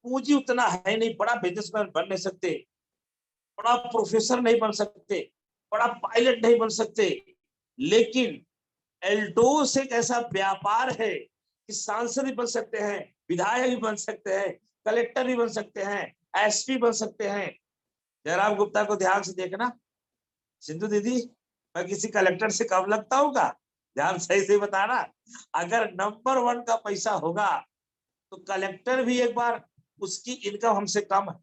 पूंजी उतना है नहीं, बड़ा बिजनेसमैन बन नहीं सकते, बड़ा प्रोफेसर नहीं बन सकते, बड़ा पायलट नहीं बन सकते, लेकिन एल्टोस एक ऐसा व्यापार है कि सांसद भी बन सकते हैं, विधायक भी बन सकते हैं, कलेक्टर भी बन सकते हैं, एसपी बन सकते हैं। जयराम गुप्ता को ध्यान से देखना, सिंधु दीदी मैं किसी कलेक्टर से कम लगता हूँ का? ध्यान सही से बताना। अगर नंबर 1 का पैसा होगा तो कलेक्टर भी एक बार उसकी इनकम हमसे कम है।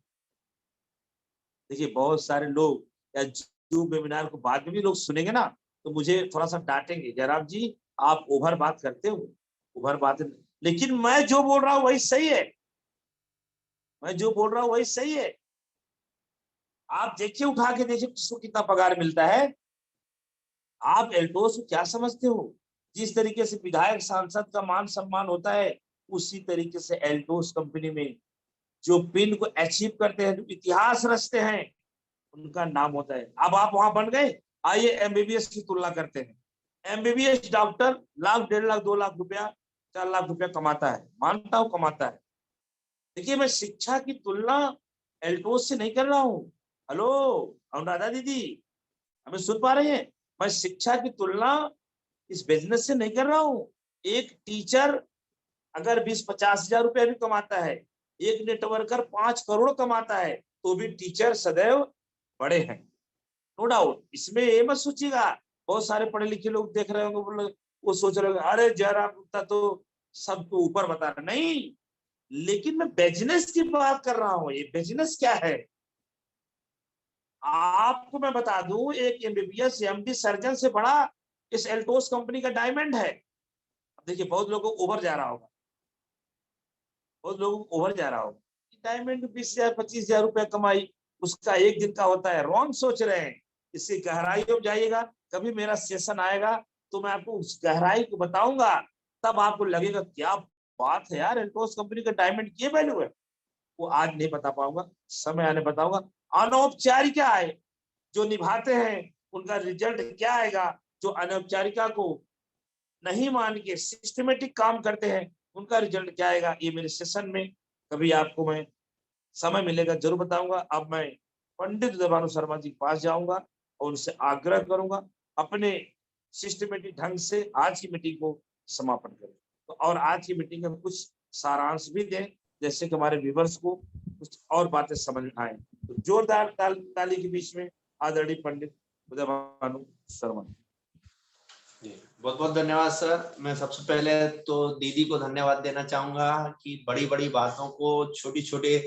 देखिए बहुत सारे लोग या जूम वेबिनार को बाद में भी लोग सुनेंगे ना तो मुझे थोड़ा सा डांटेंगे, जयराम जी आप ओवर बात करते हो, ओवर बात। लेकिन मैं जो बोल रहा हूँ वही सही है, मैं जो बोल रहा हूँ वही सही है। आप देखिए, उठा के देखिए किसको कितना पगार मिलता है। आप एल्टोस को क्या समझते हो? जिस तरीके से विधायक सांसद का मान सम्मान होता है उसी तरीके से एल्टोस कंपनी में जो पिन को अचीव करते हैं, जो इतिहास रचते हैं, उनका नाम होता है। अब आप वहां बन गए, आइए एमबीबीएस की तुलना करते हैं। एमबीबीएस डॉक्टर लाख, 1.5 लाख, 2 लाख रुपया, 4 लाख रुपया कमाता है, मानता हूं कमाता है। देखिए मैं शिक्षा की तुलना एल्टोस से नहीं कर रहा हूँ। हेलो अनुराधा दीदी, हमें सुन पा रहे हैं? मैं शिक्षा की तुलना इस बिजनेस से नहीं कर रहा हूँ। एक टीचर अगर 20-50 हजार रुपया भी कमाता है, एक नेटवर्कर 5 करोड़ कमाता है, तो भी टीचर सदैव बड़े हैं, नो डाउट। इसमें ये मत सोचिएगा, बहुत सारे पढ़े लिखे लोग देख रहे होंगे, वो सोच रहे होंगे अरे जयराम गुप्ता तो सबको ऊपर बता रहा। नहीं, लेकिन मैं बिजनेस की बात कर रहा हूँ। ये बिजनेस क्या है आपको मैं बता दूं, एक एमबीबीएस एमडी सर्जन से बड़ा इस एल्टोस कंपनी का डायमंड है। अब देखिए बहुत लोगों को ओवर जा रहा होगा, बहुत लोगों को ओवर जा रहा होगा, डायमंड 20,000 25,000 रुपया कमाई उसका एक दिन का होता है। रॉन्ग सोच रहे हैं, इसकी गहराई में जाइएगा। कभी मेरा सेशन आएगा तो मैं आपको उस गहराई को बताऊंगा, तब आपको लगेगा क्या बात है यार, एल्टोस कंपनी का डायमंड की वैल्यू है। वो आज नहीं बता पाऊंगा, समय आने बताऊंगा। अनौपचारिकता है जो निभाते हैं उनका रिजल्ट क्या आएगा, जो अनौपचारिकता को नहीं मान के सिस्टमेटिक काम करते हैं उनका रिजल्ट क्या आएगा, ये मेरे सेशन में कभी आपको मैं समय मिलेगा जरूर बताऊंगा। अब मैं पंडित उदयभानु शर्मा जी के पास जाऊंगा और उनसे आग्रह करूंगा अपने सिस्टमेटिक ढंग से आज की मीटिंग को समापन करें। तो और आज की मीटिंग में कुछ सारांश भी दें, जैसे कि हमारे व्यूअर्स को कुछ और बातें समझ में आए। तो जोरदार ताली के बीच में आदरणीय पंडित उदयभानु शर्मा जी, बहुत बहुत धन्यवाद सर। मैं सबसे पहले तो दीदी को धन्यवाद देना चाहूंगा कि बड़ी बड़ी बातों को छोटी छोटे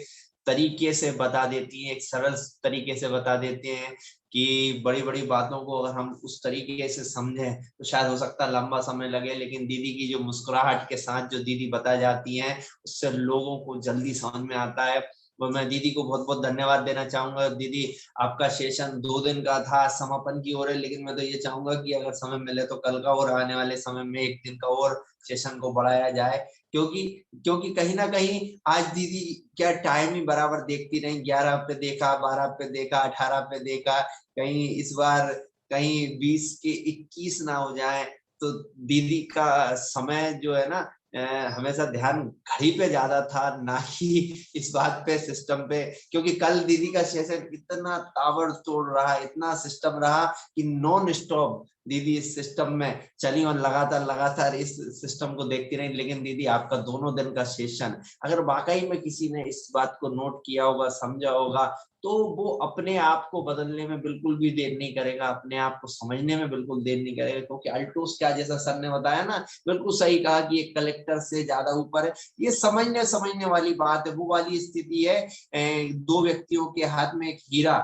तरीके से बता देती हैं, एक सरल तरीके से बता देते हैं कि बड़ी बड़ी बातों को अगर हम उस तरीके से समझें तो शायद हो सकता है लंबा समय लगे, लेकिन दीदी की जो मुस्कुराहट के साथ जो दीदी बता जाती हैं उससे लोगों को जल्दी समझ में आता है। वो मैं दीदी को बहुत बहुत धन्यवाद देना चाहूंगा। दीदी आपका सेशन 2 दिन का था, समापन की ओर है, लेकिन मैं तो ये चाहूंगा कि अगर समय मिले तो कल का और आने वाले समय में 1 दिन का और सेशन को बढ़ाया जाए, क्योंकि कहीं ना कहीं आज दीदी क्या टाइम ही बराबर देखती रही, 11 पे देखा, 12 पे देखा, 18 पे देखा, कहीं इस बार कहीं 20 के 21 ना हो जाए तो दीदी का समय जो है ना हमेशा ध्यान घड़ी पे ज्यादा था, ना कि इस बात पे, सिस्टम पे, क्योंकि कल दीदी का सेशन इतना ताबड़तोड़ रहा, इतना सिस्टम रहा कि नॉन स्टॉप दीदी इस सिस्टम में चली और लगातार इस सिस्टम को देखती रही। लेकिन दीदी आपका दोनों दिन का सेशन अगर वाकई में किसी ने इस बात को नोट किया होगा, समझा होगा, तो वो अपने आप को बदलने में बिल्कुल भी देर नहीं करेगा, अपने आप को समझने में बिल्कुल देर नहीं करेगा। क्योंकि अल्टोस क्या, जैसा सर ने बताया ना, बिल्कुल सही कहा कि एक कलेक्टर से ज्यादा ऊपर है। ये समझने वाली बात है, वो वाली स्थिति है, दो व्यक्तियों के हाथ में एक हीरा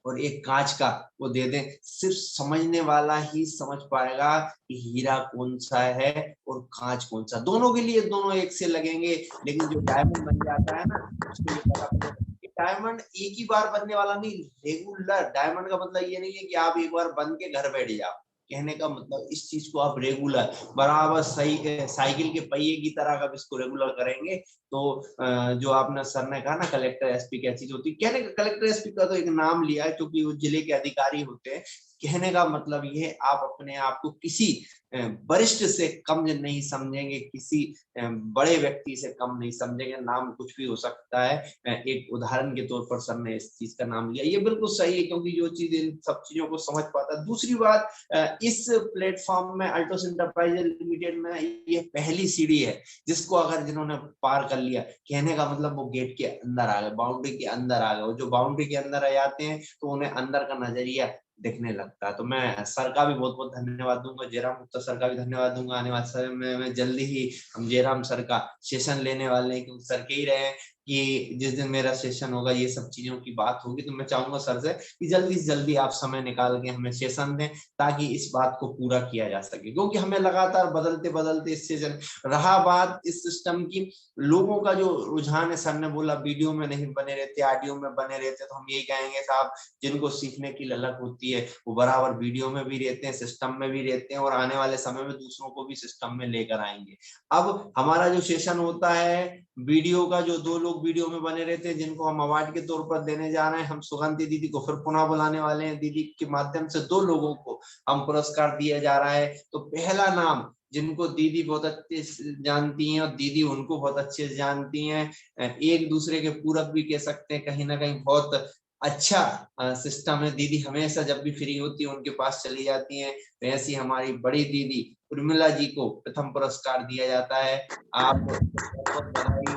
और एक कांच का वो दे दें, सिर्फ समझने वाला ही समझ पाएगा कि हीरा कौन सा है और कांच कौन सा। दोनों के लिए दोनों एक से लगेंगे, लेकिन जो डायमंड बन जाता है ना, उसको ये पता पड़ेगा कि डायमंड एक ही बार बनने वाला नहीं, रेगुलर। डायमंड का मतलब ये नहीं है कि आप एक बार बन के घर बैठ जाओ, कहने का मतलब इस चीज को आप रेगुलर बराबर सही साइकिल के पहिए की तरह आप इसको रेगुलर करेंगे तो जो आपने सर ने कहा ना कलेक्टर एसपी क्या चीज होती है, कहने का कलेक्टर एसपी का तो एक नाम लिया है क्योंकि वो जिले के अधिकारी होते हैं। कहने का मतलब ये, आप अपने आप को किसी वरिष्ठ से कम नहीं समझेंगे, किसी बड़े व्यक्ति से कम नहीं समझेंगे। नाम कुछ भी हो सकता है। एक उदाहरण के तौर पर सर ने इस चीज का नाम लिया, ये बिल्कुल सही है क्योंकि जो चीज इन सब चीजों को समझ पाता है। दूसरी बात, इस प्लेटफॉर्म में अल्टोस एंटरप्राइजेज लिमिटेड में ये पहली सीढ़ी है जिसको अगर जिन्होंने पार कर लिया, कहने का मतलब वो गेट के अंदर आ गए, बाउंड्री के अंदर आ गए। वो जो बाउंड्री के अंदर आ जाते हैं तो उन्हें अंदर का नजरिया दिखने लगता है। तो मैं सर का भी बहुत बहुत धन्यवाद दूंगा, जयराम गुप्ता सर का भी धन्यवाद दूंगा। आने वाले समय में जल्दी ही हम जयराम सर का सेशन लेने वाले हैं, क्योंकि सर के ही रहे कि जिस दिन मेरा सेशन होगा ये सब चीजों की बात होगी, तो मैं चाहूंगा सर से कि जल्दी से जल्दी आप समय निकाल के हमें सेशन दें ताकि इस बात को पूरा किया जा सके। क्योंकि हमें लगातार बदलते बदलते इस सेशन रहा बात इस सिस्टम की, लोगों का जो रुझान है, सर ने बोला वीडियो में नहीं बने रहते, ऑडियो में बने रहते, तो हम यही कहेंगे साहब, जिनको सीखने की ललक होती है वो बराबर वीडियो में भी रहते हैं, सिस्टम में भी रहते हैं, और आने वाले समय में दूसरों को भी सिस्टम में लेकर आएंगे। अब हमारा जो सेशन होता है वीडियो का, जो दो लोग वीडियो में बने रहते हैं जिनको हम अवार्ड के तौर पर देने जा रहे हैं, हम सुगंधी दीदी को फिर पुनः बुलाने वाले हैं। दीदी के माध्यम से दो लोगों को हम पुरस्कार दिया जा रहा है। तो पहला नाम जिनको दीदी बहुत अच्छे से जानती हैं और दीदी उनको बहुत अच्छे से जानती हैं, एक दूसरे के पूरक भी कह सकते हैं, कहीं ना कहीं बहुत अच्छा सिस्टम है। दीदी हमेशा जब भी फ्री होती है उनके पास चली जाती हैं। वैसी हमारी बड़ी दीदी उर्मिला जी को प्रथम पुरस्कार दिया जाता है। आप बहुत बधाई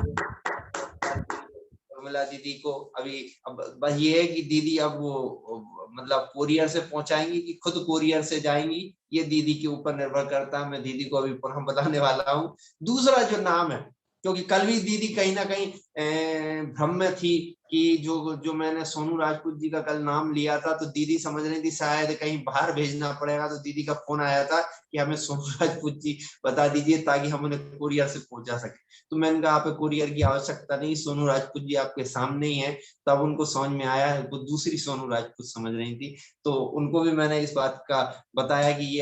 उर्मिला दीदी को। अभी अब बस ये है कि दीदी अब वो मतलब कोरियर से पहुंचाएंगी कि खुद कोरियर से जाएंगी, ये दीदी के ऊपर निर्भर करता है। मैं दीदी को अभी पुनः बताने वाला हूँ। दूसरा जो नाम है, क्योंकि कल भी दीदी कहीं ना कहीं भ्रम में थी कि जो मैंने सोनू राजपूत जी का कल नाम लिया था, तो दीदी समझ रही थी शायद कहीं बाहर भेजना पड़ेगा, तो दीदी का फोन आया था कि हमें सोनू राजपूत जी बता दीजिए ताकि हम उन्हें कुरियर से पहुंचा सके। तो मैंने कहा आप कुरियर की आवश्यकता नहीं, सोनू राजपूत जी आपके सामने ही है। तब उनको समझ में आया, वो दूसरी सोनू राजपूत समझ रही थी, तो उनको भी मैंने इस बात का बताया कि ये